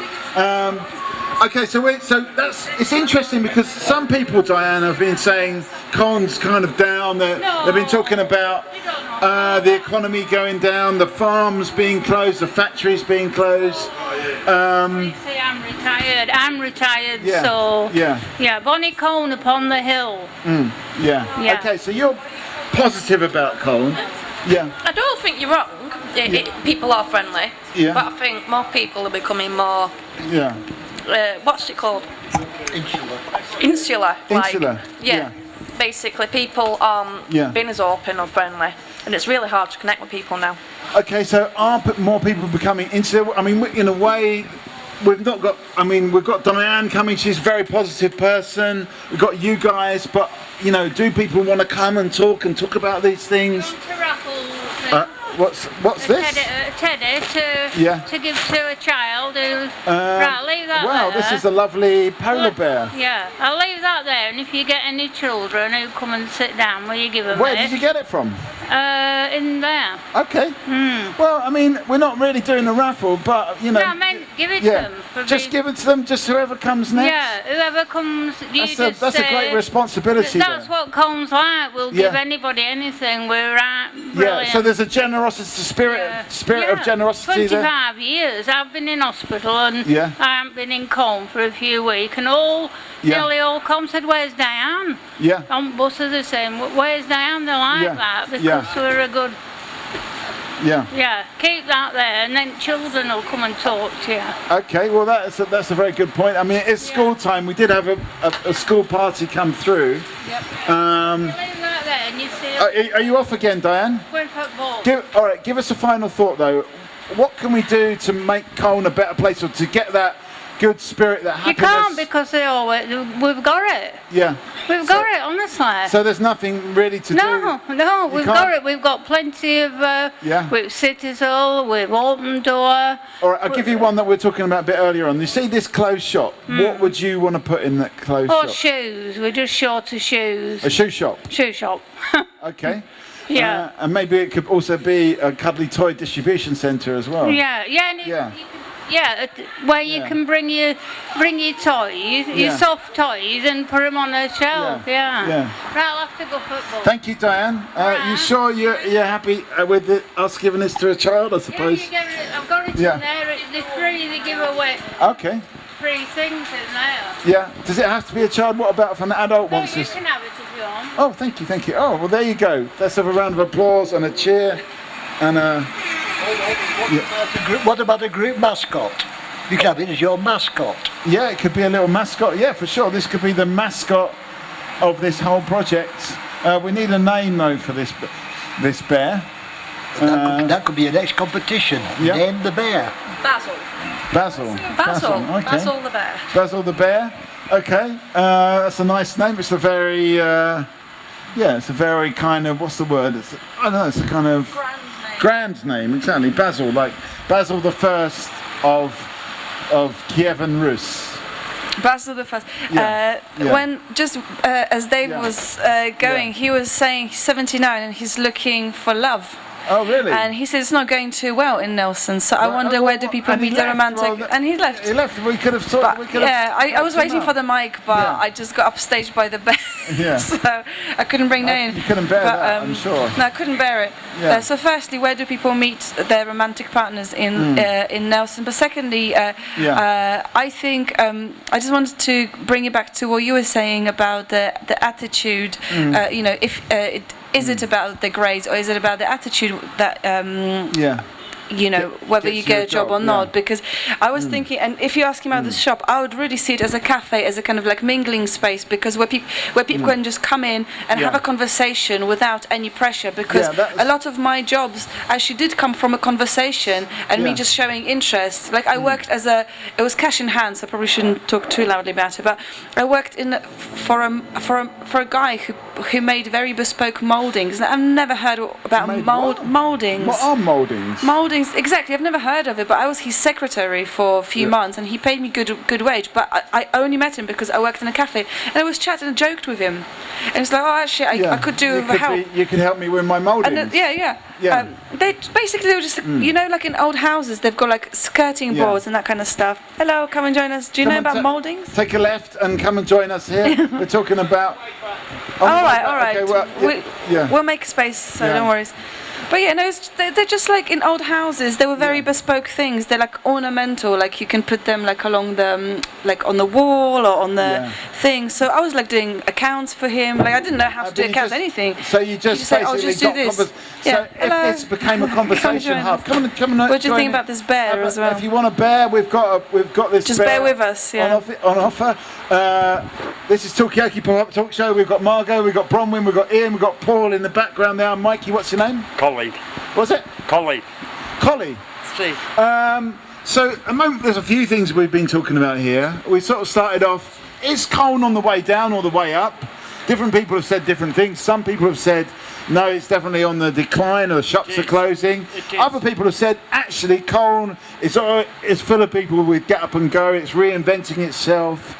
Okay, so it's interesting because some people, Diane, have been saying Colne's kind of down. They've been talking about the economy going down, the farms being closed, the factories being closed. I'm retired, so Bonnie Colne upon the hill. Yeah. Okay, so you're positive about Colne. Yeah. I don't think you're wrong. People are friendly. Yeah. But I think more people are becoming more. Yeah. What's it called? Insular. Insular. Yeah. Basically, people aren't being as open or friendly, and it's really hard to connect with people now. Okay, so are more people becoming insular? I mean, in a way, we've got Diane coming. She's a very positive person. We've got you guys, but do people want to come and talk about these things? What's this? A teddy to give to a child who's right. Leave that there. Wow, this is a lovely polar bear. Yeah, I'll leave that there. And if you get any children who come and sit down, will you give them Where did you get it from? In there. Okay. Well, I mean, we're not really doing a raffle, but No, I meant give it to them. Just give it to them. Just whoever comes next. Yeah, whoever comes. That's a great responsibility. That's what Colne's like. We'll give anybody anything. We're brilliant. Yeah. So there's a generosity spirit of generosity 25 years. I've been in hospital and I haven't been in Colne for a few weeks, and nearly all Colne said, "Where's Diane?" Yeah. On buses they're saying, "Where's Diane?" They like that because we're a good. Yeah, keep that there, and then children will come and talk to you. Okay, well that's a very good point. I mean, it's school time. We did have a school party come through. Yep. Leave that there, and you see. Are you off again, Diane? We're football. All right, give us a final thought though. What can we do to make Colne a better place, or to get that good spirit, that happiness? You can't, because we've got it. Yeah. We've got it, honestly. So there's nothing really to do? No, we've got it. We've got plenty of, with Cities Hall, with Open Door. All right, I'll give you one that we were talking about a bit earlier on. You see this clothes shop, what would you want to put in that clothes shop? Shoes. We're just short of shoes. A shoe shop? Shoe shop. Okay. Yeah. And maybe it could also be a cuddly toy distribution centre as well. Where you can bring your toys, your soft toys, and put them on a shelf. Yeah. Right, I'll have to go football. Thank you, Diane. You sure you're happy with us giving this to a child, I suppose? Yeah, I've got it in there. It's free to give away. Okay. Free things in there. Yeah. Does it have to be a child? What about if an adult wants this? You can have it if you want. Oh, thank you. Oh, well, there you go. Let's have a round of applause and a cheer and a... What about a group mascot? You can have it as your mascot. Yeah, it could be a little mascot. Yeah, for sure. This could be the mascot of this whole project. We need a name though for this bear. That could be a next competition. Name the bear. Basil. Okay. Basil the bear. Basil the bear. Okay. That's a nice name. It's a very it's a very kind of, what's the word? It's a kind of grand name, exactly. Basil, like Basil the First of Kievan Rus. Basil the First. When as Dave was going, he was saying he's 79 and he's looking for love. Oh, really? And he said it's not going too well in Nelson, so I wonder where do people meet the romantic... And he left. He left. We could have thought... I was waiting for the mic, but I just got upstaged by the bear, so I couldn't bring that in. You couldn't bear that, I'm sure. No, I couldn't bear it. Yeah. So firstly, where do people meet their romantic partners in Nelson? But secondly, I think I just wanted to bring it back to what you were saying about the attitude. If is it about the grades or is it about the attitude that whether you get a job or not, because I was thinking, and if you ask him about the shop, I would really see it as a cafe, as a kind of like mingling space, because where people can just come in and have a conversation without any pressure, because a lot of my jobs actually did come from a conversation and me just showing interest. Like I worked it was cash in hand, so I probably shouldn't talk too loudly about it, but I worked for a guy who made very bespoke moldings. I've never heard about moldings. What are moldings? Moldings, exactly. I've never heard of it, but I was his secretary for a few months, and he paid me good wage. But I only met him because I worked in a cafe, and I was chatting and joked with him, and it's like, oh, actually, I could do with help. You could help me with my moldings. And they were just, like in old houses, they've got like skirting boards and that kind of stuff. Hello, come and join us. Do you know about moldings? Take a left and come and join us here. We're talking about. All right. Okay, well, we'll make space, so don't worry. But they're just like in old houses. They were very bespoke things. They're like ornamental, like you can put them like along the like on the wall or on the thing. So I was like doing accounts for him. Like I didn't know how to do accounts, anything. So you just basically do this. So if this became a conversation hub, come on. What do you think about this bear as well? If you want a bear, we've got this. Just bear bear with us. On offer. This is Talkie Pop-Up Talk Show. We've got Margot, we've got Bronwyn, we've got Ian, we've got Paul in the background there. Mikey, what's your name? Collie. What's it? Collie. See. So at the moment there's a few things we've been talking about here. We sort of started off, is Colne on the way down or the way up? Different people have said different things. Some people have said, no, it's definitely on the decline, or the shops are closing. Other people have said, actually, Colne is full of people with get up and go. It's reinventing itself.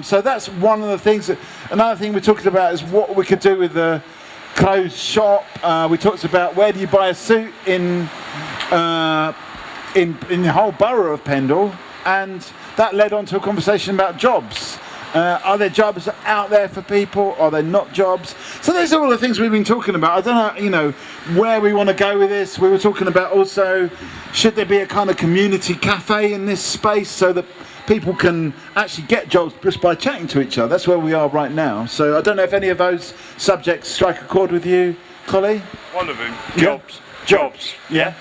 So that's one of the things. Another thing we're talking about is what we could do with the closed shop. We talked about where do you buy a suit in the whole borough of Pendle, and that led on to a conversation about jobs. Are there jobs out there for people? Are there not jobs? So there's all the things we've been talking about. I don't know, where we want to go with this. We were talking about also, should there be a kind of community cafe in this space so that people can actually get jobs just by chatting to each other? That's where we are right now. So I don't know if any of those subjects strike a chord with you, Collie? One of them, jobs. Jobs. Yeah.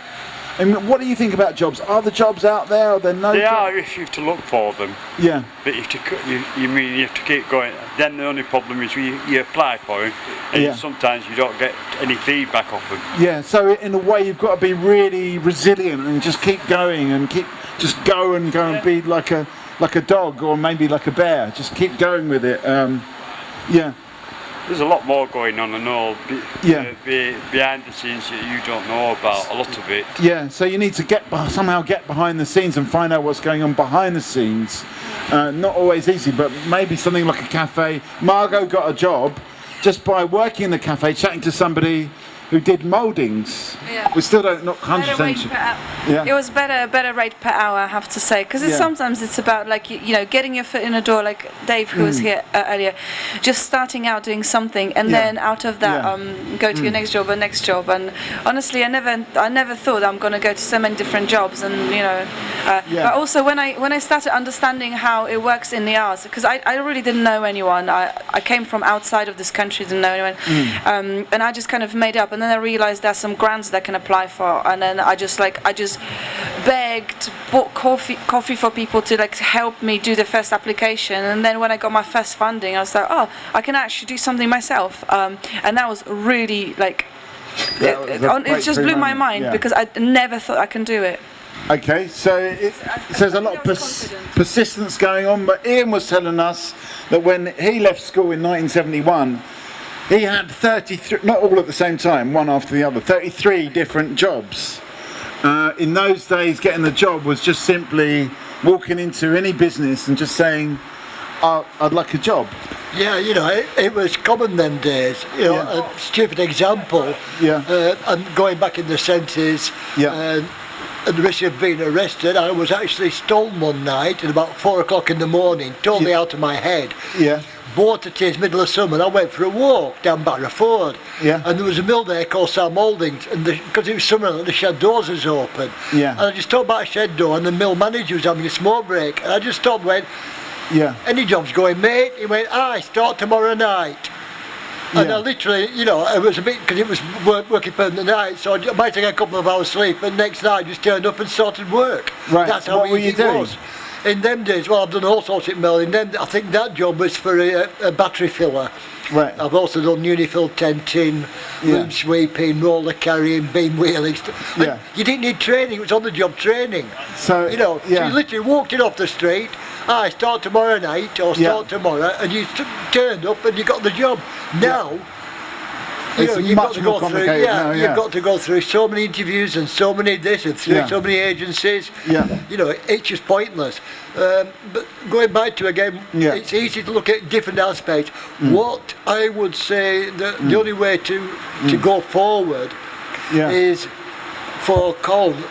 And what do you think about jobs? Are the jobs out there? Are there no jobs? They are if you have to look for them. Yeah. But you have to keep going. Then the only problem is you apply for them, and sometimes you don't get any feedback off them. Yeah, so in a way you've got to be really resilient and just keep going and go and be like a dog or maybe like a bear. Just keep going with it. There's a lot more going on, I know, behind the scenes that you don't know about, a lot of it. Yeah, so you need to somehow get behind the scenes and find out what's going on behind the scenes. Not always easy, but maybe something like a cafe. Margot got a job just by working in the cafe, chatting to somebody who did mouldings. Yeah. We still not 100%. Yeah. It was better rate per hour, I have to say, because sometimes it's about like getting your foot in the door, like Dave, who was here earlier, just starting out doing something, and then out of that go to your next job. And honestly, I never thought I'm going to go to so many different jobs, and but also when I started understanding how it works in the arts, because I really didn't know anyone. I came from outside of this country, didn't know anyone, and I just kind of made up. And then I realized there's some grants that I can apply for, and then I just begged, bought coffee for people to help me do the first application. And then when I got my first funding, I was like, oh, I can actually do something myself, and that was really it just blew my mind, because I never thought I can do it. Okay, so there's a lot of persistence going on, but Ian was telling us that when he left school in 1971, he had 33, not all at the same time, one after the other, 33 different jobs. In those days, getting the job was just simply walking into any business and just saying, I'd like a job. Yeah, it was common them days. A stupid example. And going back in the 70s, at the risk of being arrested, I was actually stolen one night at about 4 o'clock in the morning, totally out of my head. Bought it in the middle of summer, and I went for a walk down Barrowford. And there was a mill there called Sam Mouldings, and because it was summer, the shed doors was open. And I just stopped by a shed door, and the mill manager was having a smoke break, and I just stopped and went, any jobs going, mate? He went, start tomorrow night. And I literally, you know, it was a bit, because it was working permanent night, so I might take a couple of hours sleep, but next night I just turned up and started work. Right. That's how easy it was. In them days, well, I've done all sorts of mill. In them, I think that job was for a battery filler. Right. I've also done unifill tenting, room sweeping, roller carrying, beam wheeling. Yeah. You didn't need training, it was on the job training. So, you know, so you literally walked it off the street, I start tomorrow night or start tomorrow, and you turned up and you got the job. Now, you know, you've got to go through. You've got to go through so many interviews and so many this and through so many agencies. You know, it's just pointless. But going back to again, it's easy to look at different aspects. What I would say that the only way to go forward is for Colne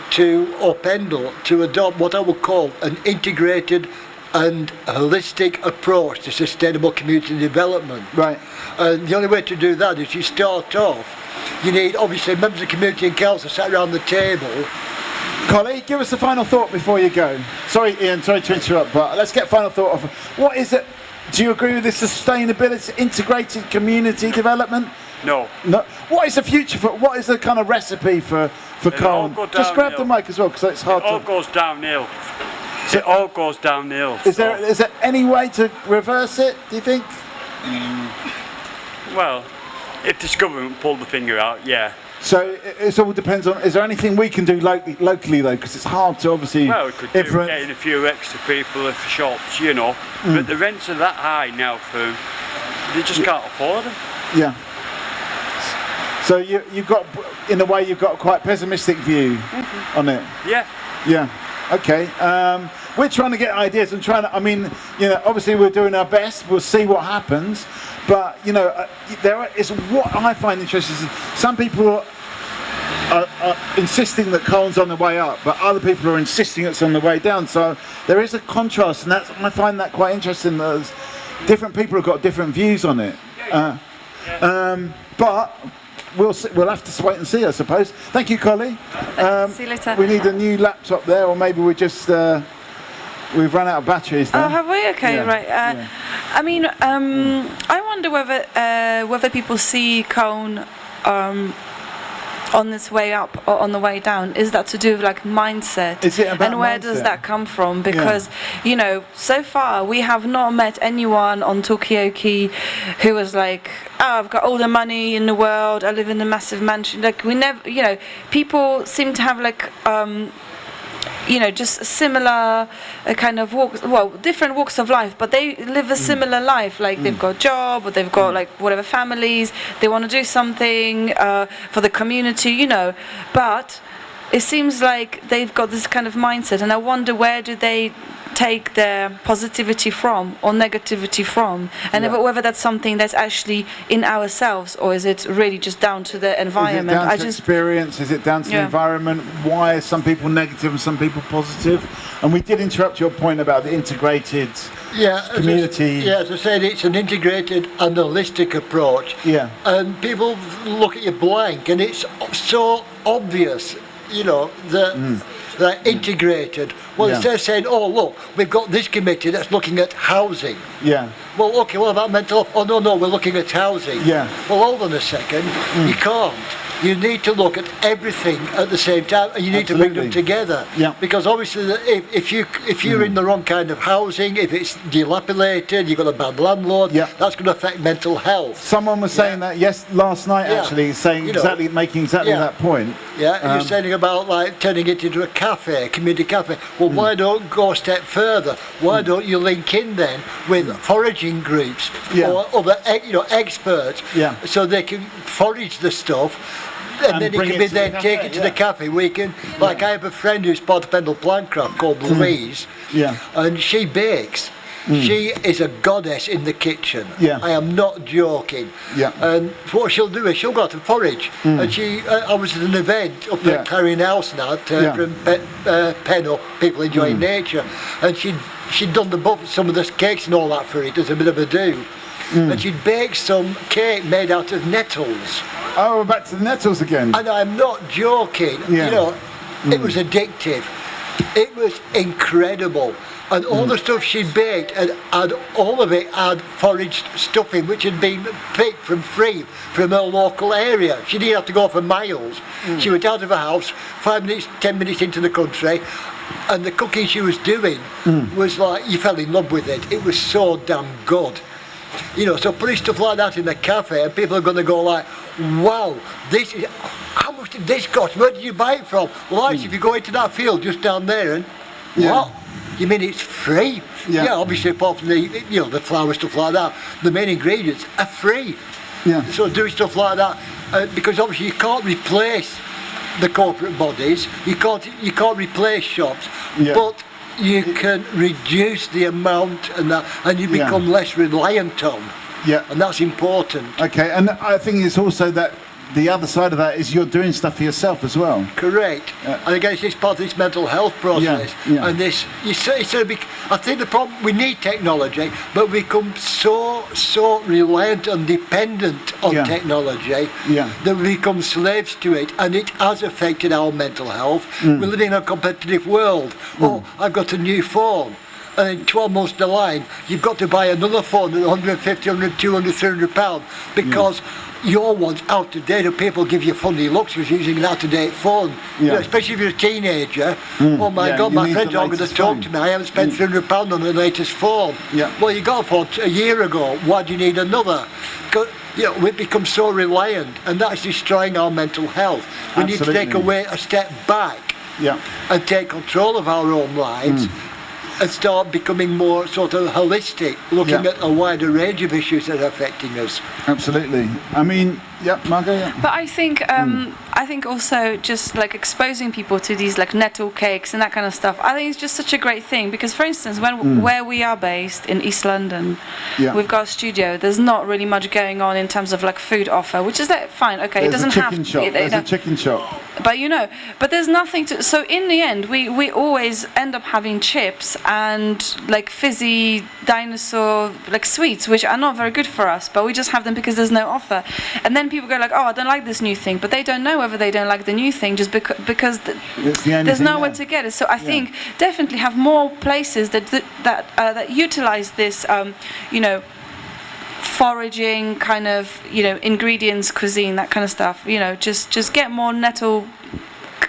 or Pendle to adopt what I would call an integrated and holistic approach to sustainable community development. Right. And the only way to do that is you start off, you need obviously members of the community and council sat around the table. Collie, give us a final thought before you go. Sorry Ian, sorry to interrupt, but let's get final thought of what is it, do you agree with this sustainability, integrated community development? No. No. What is the future for, what is the kind of recipe for Colne? Just grab the mic as well, because it's hard it all goes downhill. It all goes downhill. Is there any way to reverse it, do you think? Well, if this government pulled the finger out, yeah. So it all depends on, is there anything we can do locally though, because it's hard to obviously well, we could do getting a few extra people for shops, you know, but the rents are that high now they just can't afford them. Yeah. So you've got, in a way, you've got a quite pessimistic view on it. Yeah. Yeah. Okay. We're trying to get ideas and trying to, I mean, you know, obviously we're doing our best. We'll see what happens. But, you know, what I find interesting is some people are insisting that Colne's on the way up, but other people are insisting it's on the way down. So there is a contrast, and I find that quite interesting. That different people have got different views on it. But we'll have to wait and see, I suppose. Thank you, Collie. See you later. We need a new laptop there, or maybe we just we've run out of batteries then. Oh, have we? Okay, right. I mean, I wonder whether people see Colne on this way up or on the way down. Is that to do with like mindset? Is it about and where mindset? does that come from? Because you know, so far we have not met anyone on Tokioki who was like, oh, I've got all the money in the world, I live in a massive mansion. Like we never, you know, people seem to have like you know, just similar kind of walks, well, different walks of life, but they live a similar life. Like they've got a job, or they've got like whatever families, they want to do something for the community, you know. But it seems like they've got this kind of mindset, and I wonder where do they take their positivity from or negativity from, and whether that's something that's actually in ourselves, or is it really just down to the environment? Is it down to experience? Is it down to the environment? Why are some people negative and some people positive? And we did interrupt your point about the integrated community. As I said, it's an integrated and holistic approach. Yeah. And people look at you blank, and it's so obvious, you know, that they're integrated. Well, instead of saying, oh, look, we've got this committee that's looking at housing. Yeah. Well, okay, what about mental health? Oh, no, we're looking at housing. Yeah. Well, hold on a second. You can't. You need to look at everything at the same time, and you need to bring them together. Yeah. Because obviously, if you're in the wrong kind of housing, if it's dilapidated, you've got a bad landlord, that's going to affect mental health. Someone was saying that last night actually, saying making exactly that point. Yeah, and you're saying about like turning it into a cafe, a community cafe. Well, why don't go a step further? Why don't you link in then with foraging groups or other experts, so they can forage the stuff. And then it can be then taken to the cafe. We can, like I have a friend who's part of Pendle Plantcraft called Louise, and she bakes. She is a goddess in the kitchen. I am not joking. And what she'll do is she'll go out to forage. And I was at an event up at Clarion House now from Pendle, people enjoying nature, and she'd done some of the cakes and all that for it as a bit of a do. And she'd baked some cake made out of nettles. Oh, we're back to the nettles again. And I'm not joking. You know, it was addictive. It was incredible. And all the stuff she baked, and all of it had foraged stuffing which had been picked from her local area. She didn't have to go for miles. She went out of her house 5 minutes, 10 minutes into the country, and the cooking she was doing was like, you fell in love with it. It was so damn good. You know, so putting stuff like that in the cafe, and people are going to go like, wow, this is, how much did this cost? Where did you buy it from? Well, actually, if you go into that field just down there and, what? You mean it's free? Yeah, obviously apart from the, the flour, stuff like that, the main ingredients are free. Yeah. So doing stuff like that, because obviously you can't replace the corporate bodies, you can't replace shops, but you can reduce the amount and you become less reliant on. Yeah. And that's important. Okay, and I think it's also that the other side of that is you're doing stuff for yourself as well. Correct. And again, it's part of this mental health process. And this, I think the problem, we need technology, but we become so reliant and dependent on technology that we become slaves to it, and it has affected our mental health. We live in a competitive world. Oh, I've got a new phone. And in 12 months down the line, you've got to buy another phone at 150, 100, 200, 300 pounds because your one's out of date, and people give you funny looks for using an out-of-date phone. You know, especially if you're a teenager. Oh my God, my friends are going to talk to me. I haven't spent £300 on the latest phone. Well, you got a phone a year ago. Why do you need another? Because we become so reliant, and that's destroying our mental health. We need to take a step back and take control of our own lives. And start becoming more sort of holistic, looking at a wider range of issues that are affecting us. Absolutely. I mean, Margot. But I think also just like exposing people to these like nettle cakes and that kind of stuff, I think it's just such a great thing, because for instance, where we are based in East London, we've got a studio. There's not really much going on in terms of like food offer, which is fine. Okay, it doesn't have to be. There's a chicken shop. But there's nothing to. So in the end, we always end up having chips and like fizzy dinosaur like sweets, which are not very good for us, but we just have them because there's no offer. And then people go like, oh, I don't like this new thing, but they don't know whether they don't like the new thing just because there's nowhere to get it. So I think definitely have more places that utilize this, foraging kind of, ingredients, cuisine, that kind of stuff. Just get more nettle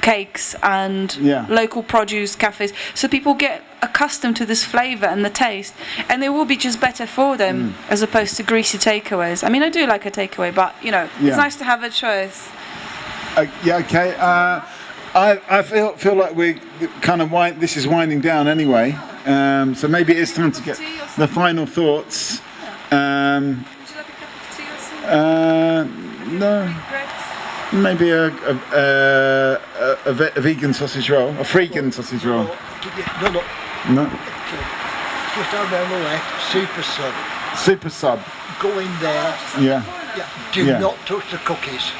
cakes and local produce cafes, so people get accustomed to this flavour and the taste, and it will be just better for them as opposed to greasy takeaways. I mean, I do like a takeaway, but it's nice to have a choice. Okay. I feel like we kind of this is winding down anyway. So maybe it's time to get the final thoughts. Would you like a cup of tea or something? No. Maybe a vegan sausage roll, a freegan sausage roll. No. Just down there on the left, Super Sub. Go in there. Do not touch the cookies.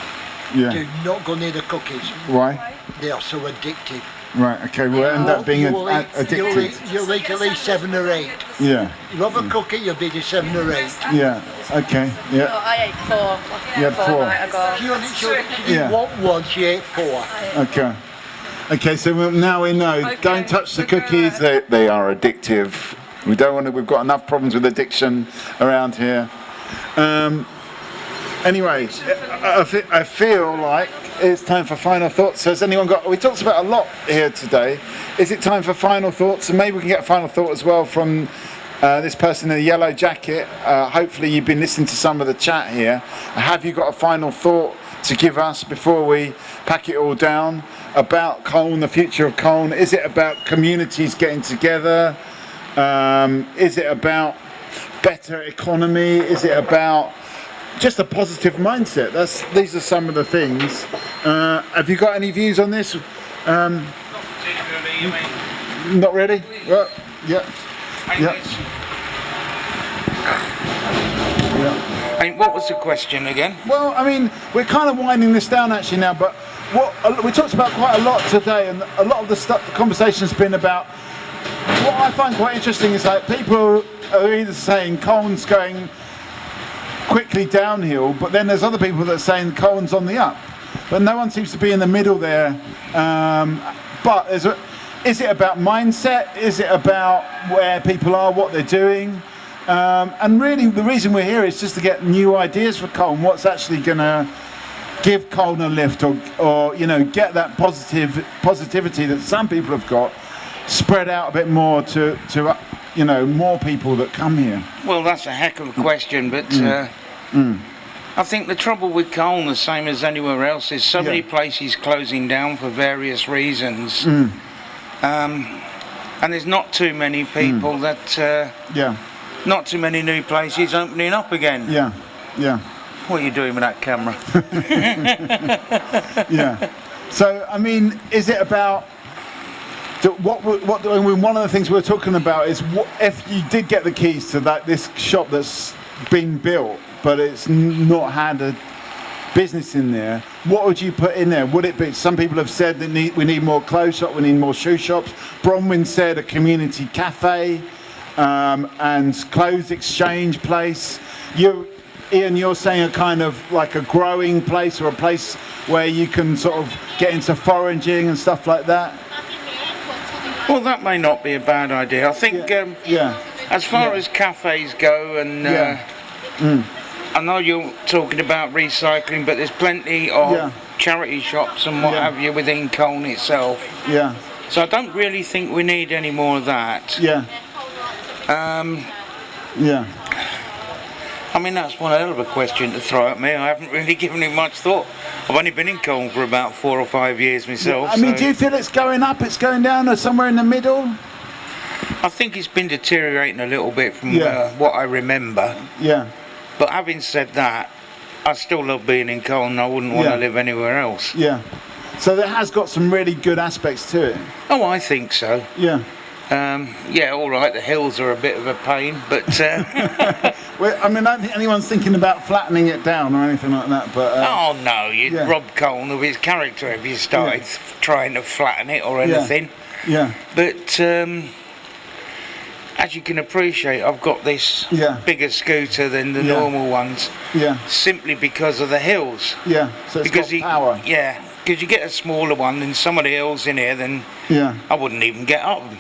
Do not go near the cookies. Why? They are so addictive. Right, okay, we'll end up being addicted. You'll eat at least 7 or 8. Yeah. You have a cookie, you'll be at 7 or 8. Yeah, okay, No, I ate 4. You had 4. She want 1, she ate 4. Okay, so now we know. Don't touch the cookies, they are addictive. We've got enough problems with addiction around here. Anyway, I feel like it's time for final thoughts. So has anyone we talked about a lot here today. Is it time for final thoughts? And maybe we can get a final thought as well from this person in a yellow jacket. Hopefully you've been listening to some of the chat here. Have you got a final thought to give us before we pack it all down about Colne, the future of Colne? Is it about communities getting together? Is it about better economy? Is it about just a positive mindset? These are some of the things. Have you got any views on this? Not ready? Well, I mean, what was the question again? Well, I mean, we're kind of winding this down actually now, but we talked about quite a lot today, and a lot of the conversation has been about what I find quite interesting is like people are either saying Colne's going quickly downhill, but then there's other people that are saying Colne's on the up, but no one seems to be in the middle there. But is it about mindset? Is it about where people are, what they're doing? And really, the reason we're here is just to get new ideas for Colne. What's actually going to give Colne a lift, or you know, get that positivity that some people have got spread out a bit more to you know, more people that come here. Well, that's a heck of a question, but I think the trouble with Colne, the same as anywhere else, is so many places closing down for various reasons. And there's not too many people that not too many new places opening up again. What are you doing with that camera? So I mean, is it about what I mean, one of the things we're talking about is what if you did get the keys to this shop that's been built but it's not had a business in there, what would you put in there? Would it be, some people have said that we need more clothes shop, we need more shoe shops. Bronwyn said a community cafe and clothes exchange place. Ian, you're saying a kind of like a growing place, or a place where you can sort of get into foraging and stuff like that. Well, that may not be a bad idea. I think as far as cafes go, and I know you're talking about recycling, but there's plenty of charity shops and what have you within Colne itself. So I don't really think we need any more of that. I mean, that's one hell of a question to throw at me. I haven't really given it much thought. I've only been in Colne for about 4 or 5 years myself. I mean, do you feel it's going up, it's going down, or somewhere in the middle? I think it's been deteriorating a little bit from what I remember. But having said that, I still love being in Colne. I wouldn't want to live anywhere else. So it has got some really good aspects to it. Oh, I think so. All right, the hills are a bit of a pain, but... well, I mean, I don't think anyone's thinking about flattening it down or anything like that, but... oh, no, you'd rob Colne of his character if you started trying to flatten it or anything. But, as you can appreciate, I've got this bigger scooter than the normal ones. Simply because of the hills. So it's got power. Because you get a smaller one than some of the hills in here, then I wouldn't even get up them.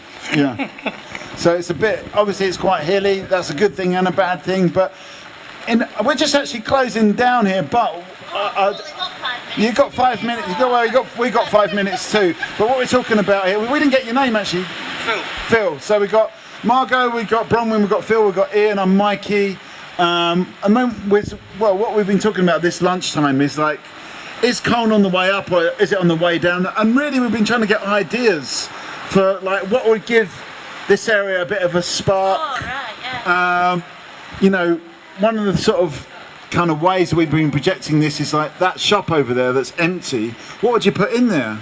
So it's a bit, obviously it's quite hilly. That's a good thing and a bad thing, but we're just actually closing down here, but you've got 5 minutes. We got 5 minutes too, but what we're talking about here, we didn't get your name actually. Phil. So we got Margot, we got Bronwyn, we got Phil, we got Ian, I'm Mikey. And then what we've been talking about this lunchtime is like, is Colne on the way up or is it on the way down? And really we've been trying to get ideas for like what would give this area a bit of a spark. You know, one of the sort of kind of ways that we've been projecting this is like that shop over there that's empty. What would you put in there?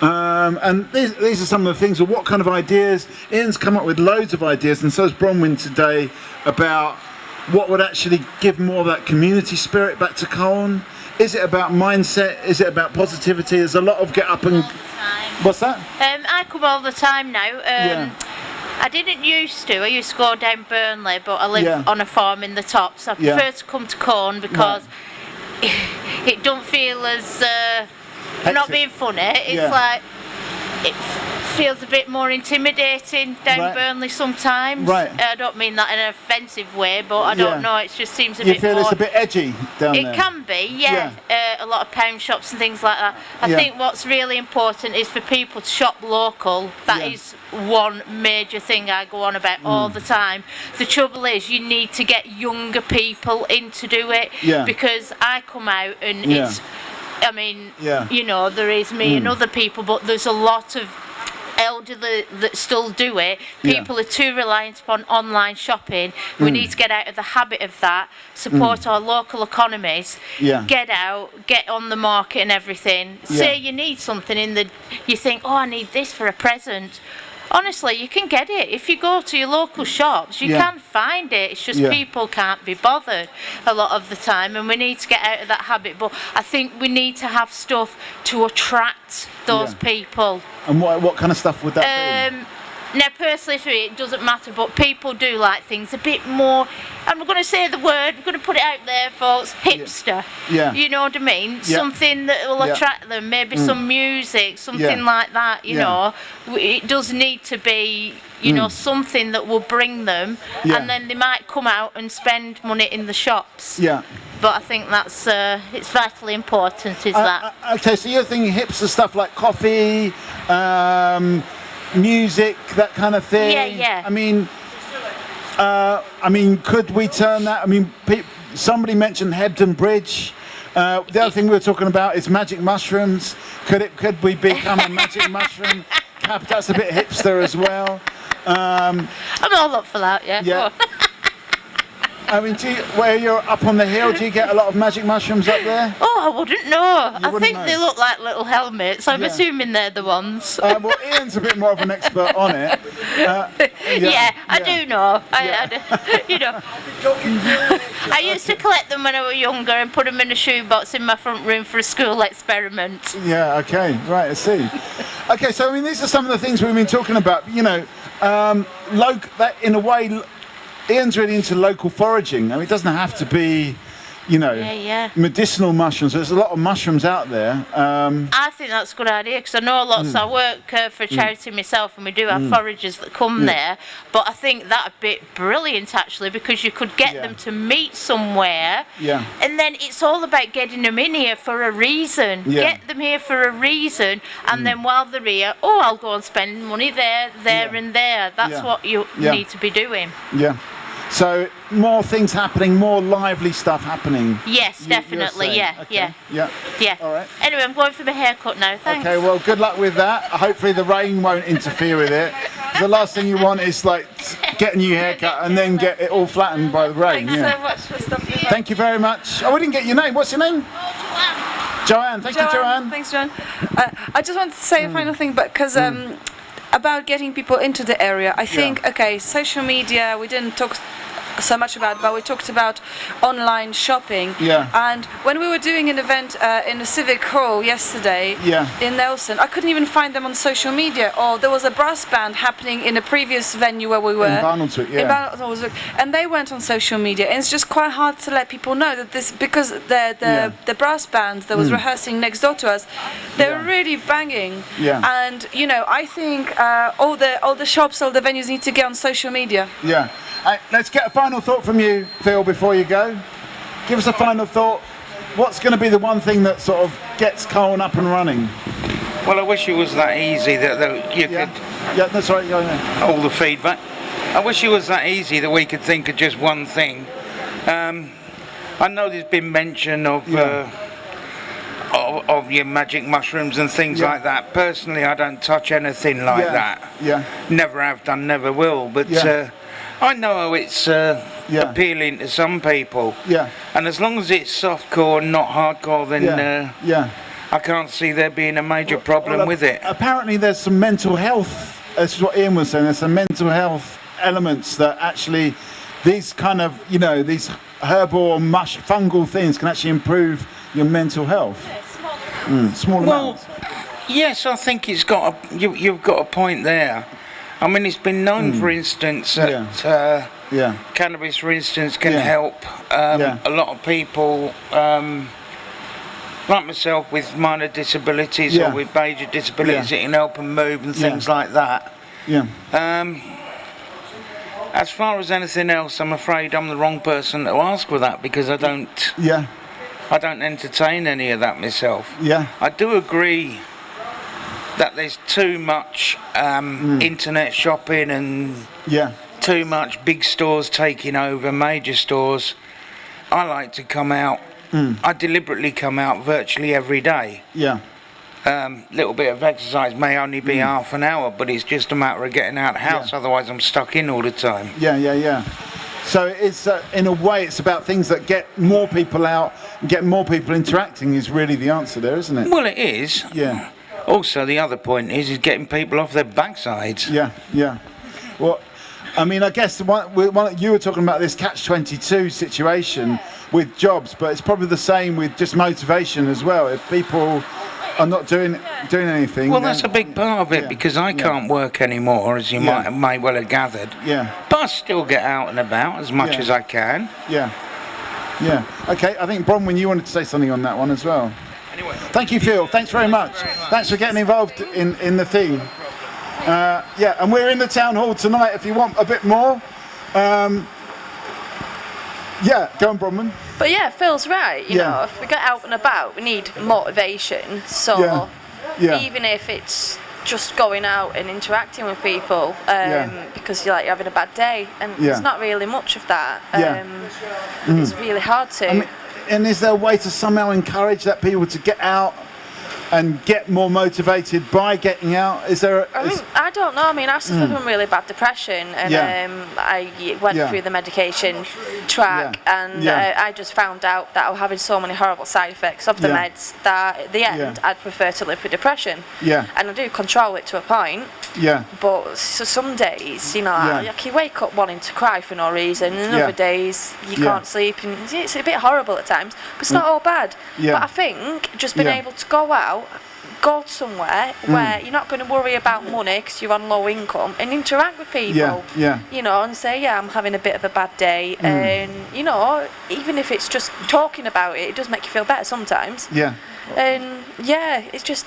And these are some of the things. Well, what kind of ideas? Ian's come up with loads of ideas, and so has Bronwyn today, about what would actually give more of that community spirit back to Colne. Is it about mindset? Is it about positivity? There's a lot of get up and... What's that? I come all the time now. I didn't used to. I used to go down Burnley, but I live on a farm in the top, so I prefer to come to Colne because it don't feel as... not being funny, it's like... It feels a bit more intimidating down Burnley sometimes. I don't mean that in an offensive way, but I don't know, it just seems a bit more... You feel it's a bit edgy down there? It can be, a lot of pound shops and things like that. I think what's really important is for people to shop local. That is one major thing I go on about all the time. The trouble is you need to get younger people in to do it, because I come out and it's... I mean, you know, there is me and other people, but there's a lot of elderly that still do it. People are too reliant upon online shopping. We need to get out of the habit of that, support our local economies, get out, get on the market and everything. Say you need something you think, oh, I need this for a present. Honestly, you can get it. If you go to your local shops, you can find it. It's just people can't be bothered a lot of the time, and we need to get out of that habit. But I think we need to have stuff to attract those people. And what kind of stuff would that be? Now, personally for me, it doesn't matter, but people do like things a bit more, I'm going to say the word, I'm going to put it out there, folks, hipster. Yeah. You know what I mean? Yeah. Something that will attract them, maybe some music, something like that, you know. It does need to be, you know, something that will bring them, and then they might come out and spend money in the shops. Yeah. But I think that's, it's vitally important, is that. Okay, so you're thinking hipster stuff like coffee, music, that kind of thing. Yeah. I mean, could we turn that? I mean, somebody mentioned Hebden Bridge. The other thing we were talking about is magic mushrooms. Could we become a magic mushroom capital? That's a bit hipster as well. I'm all up for that. Yeah. I mean, where you're up on the hill, do you get a lot of magic mushrooms up there? Oh, I wouldn't know. I think they look like little helmets. I'm assuming they're the ones. Well, Ian's a bit more of an expert on it. I do know. You know, I used to collect them when I was younger and put them in a shoebox in my front room for a school experiment. Yeah. Okay. Right. I see. Okay. So I mean, these are some of the things we've been talking about. You know, that in a way. Ian's really into local foraging. I mean, it doesn't have to be, you know, medicinal mushrooms. There's a lot of mushrooms out there. I think that's a good idea because I know lots. I work for charity myself, and we do have foragers that come there. But I think that'd be brilliant actually, because you could get them to meet somewhere. Yeah. And then it's all about getting them in here for a reason. Yeah. Get them here for a reason, and then while they're here, I'll go and spend money there, and there. That's what you need to be doing. Yeah. So more things happening, more lively stuff happening. Yes, definitely. Yeah. All right. Anyway, I'm going for my haircut now. Thanks. Okay. Well, good luck with that. Hopefully the rain won't interfere with it. The last thing you want is like get a new haircut and then get it all flattened by the rain. Thanks so much for stopping by. Thank you very much. Oh, we didn't get your name. What's your name? Joanne. Thank you, Joanne. Thanks, Joanne. I just want to say a final thing, but because about getting people into the area, I think social media we didn't talk so much about, but we talked about online shopping. Yeah. And when we were doing an event in the Civic Hall yesterday in Nelson, I couldn't even find them on social media. Or there was a brass band happening in a previous venue where we were. In Barnoldswick, and they went on social media. And it's just quite hard to let people know that this, because the brass band that was rehearsing next door to us, they're really banging. Yeah. And you know, I think all the shops, all the venues need to get on social media. Yeah. Let's get a final thought from you, Phil, before you go. Give us a final thought. What's going to be the one thing that sort of gets Colne up and running? Well, I wish it was that easy that you could... Yeah, that's right. All the feedback. I wish it was that easy that we could think of just one thing. I know there's been mention of your magic mushrooms and things like that. Personally, I don't touch anything like that. Yeah. Never have done, never will. But I know it's appealing to some people. Yeah. And as long as it's softcore and not hardcore, then I can't see there being a major problem with it. Apparently, there's some mental health. This is what Ian was saying. There's some mental health elements that actually these kind of, these herbal or fungal things can actually improve your mental health. Small amounts. Yes, I think it's got you've got a point there. I mean, it's been known, for instance, that cannabis, for instance, can help a lot of people, like myself, with minor disabilities or with major disabilities. It can help them move and things like that. Yeah. As far as anything else, I'm afraid I'm the wrong person to ask for that, because I don't. Yeah. I don't entertain any of that myself. Yeah. I do agree that there's too much internet shopping and too much big stores taking over major stores. I like to come out. I deliberately come out virtually every day. Yeah. Little bit of exercise may only be half an hour, but it's just a matter of getting out of the house. Otherwise, I'm stuck in all the time. Yeah. So it's in a way, it's about things that get more people out, and get more people interacting is really the answer there, isn't it? Well, it is. Yeah. Also, the other point is getting people off their backsides. Yeah. Well, I mean, I guess you were talking about this catch-22 situation with jobs, but it's probably the same with just motivation as well. If people are not doing anything. Well, that's a big part of it because I can't work anymore, as you might well have gathered. Yeah. But I still get out and about as much as I can. Yeah. Yeah. Okay, I think Bronwyn, you wanted to say something on that one as well. Anyway. Thank you, Phil. Thanks very much. Thanks for getting involved in the theme. Yeah, and we're in the town hall tonight if you want a bit more. Yeah, go on, Bronwyn. But yeah, Phil's right. You know, if we get out and about, we need motivation. So even if it's just going out and interacting with people, because you're having a bad day, and there's not really much of that. It's really hard to. And is there a way to somehow encourage that people to get out and get more motivated by getting out? Is there? I don't know. I mean, I suffered from really bad depression, and I went through the medication track, and I just found out that I was having so many horrible side effects of the meds that at the end I'd prefer to live with depression. Yeah. And I do control it to a point. Yeah. But so some days, you know, like you wake up wanting to cry for no reason, and other days you can't sleep, and it's a bit horrible at times. But it's not all bad. Yeah. But I think just being able to go out, go somewhere where you're not going to worry about money because you're on low income, and interact with people, you know, and say, I'm having a bit of a bad day, and you know, even if it's just talking about it, it does make you feel better sometimes. And it's just,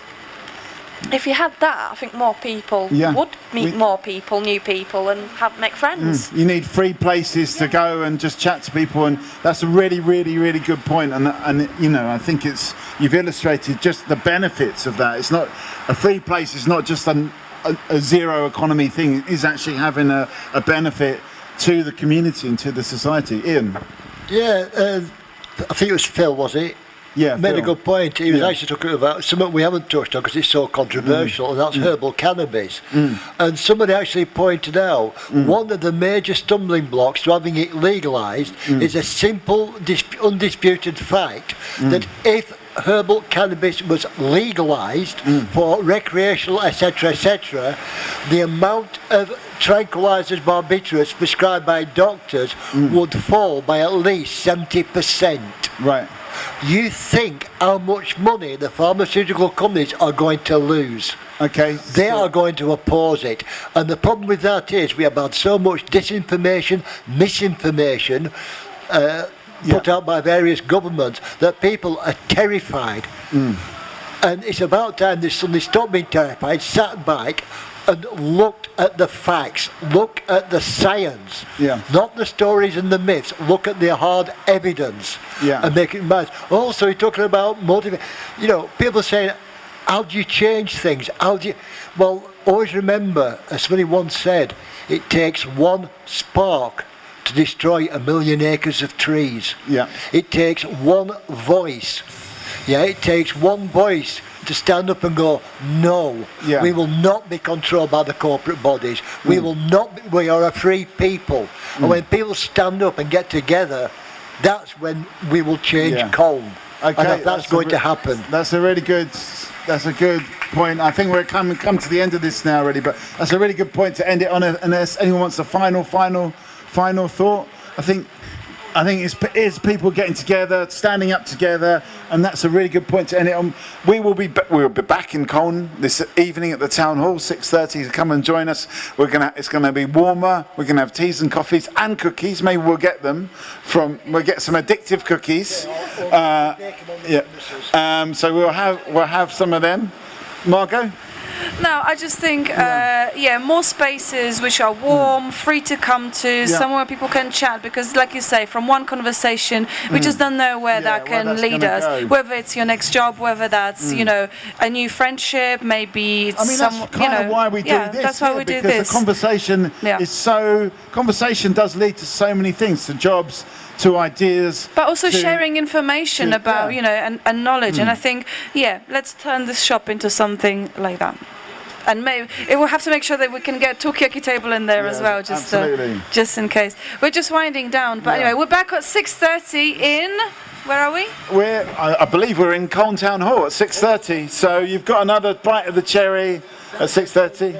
if you had that, I think more people would meet more people, new people, and make friends. You need free places to go and just chat to people, and that's a really, really, really good point. And you know, I think you've illustrated just the benefits of that. It's not a free place. It's not just a zero economy thing. It is actually having a benefit to the community and to the society. Ian. Yeah, I think it was Phil, was it? Yeah, made a good point. He was actually talking about something we haven't touched on because it's so controversial, and that's herbal cannabis. And somebody actually pointed out one of the major stumbling blocks to having it legalised is a simple, undisputed fact that if herbal cannabis was legalised for recreational, etc., the amount of tranquilizers, barbiturates prescribed by doctors would fall by at least 70%. Right. You think how much money the pharmaceutical companies are going to lose. Okay. They are going to oppose it. And the problem with that is we have had so much disinformation, misinformation, put out by various governments that people are terrified. And it's about time they suddenly stopped being terrified, sat back and looked at the facts, look at the science, not the stories and the myths, look at the hard evidence and make it matter. Also, you're talking about motivation. You know, people saying, how do you change things? Well, always remember, as somebody once said, it takes one spark to destroy 1,000,000 acres of trees. It takes one voice. It takes one voice to stand up and go, no, we will not be controlled by the corporate bodies. We will not. We are a free people. And when people stand up and get together, that's when we will change Colne. Okay, and that's going to happen. That's a good point. I think we're come to the end of this now already, but that's a really good point to end it on. Unless anyone wants a final thought, I think it's people getting together, standing up together, and that's a really good point to end it on. We'll be back in Colne this evening at the town hall, 6:30. So come and join us. It's gonna be warmer. We're gonna have teas and coffees and cookies. Maybe we'll get we'll get some addictive cookies. So we'll have some of them. Margot? No, I just think, more spaces which are warm, free to come to, somewhere people can chat, because like you say, from one conversation, we just don't know where that can lead us. Go. Whether it's your next job, whether that's, you know, a new friendship, maybe it's that's kind of why we do this. That's why we do this. Because the conversation conversation does lead to so many things, to jobs, to ideas. But also sharing information about, you know, and knowledge. And I think, let's turn this shop into something like that. And maybe it will have to make sure that we can get Tokiyaki table in there as well, just in case. We're just winding down. But anyway, we're back at 6:30 in... Where are we? I believe we're in Colne Town Hall at 6:30. So you've got another bite of the cherry at 6:30.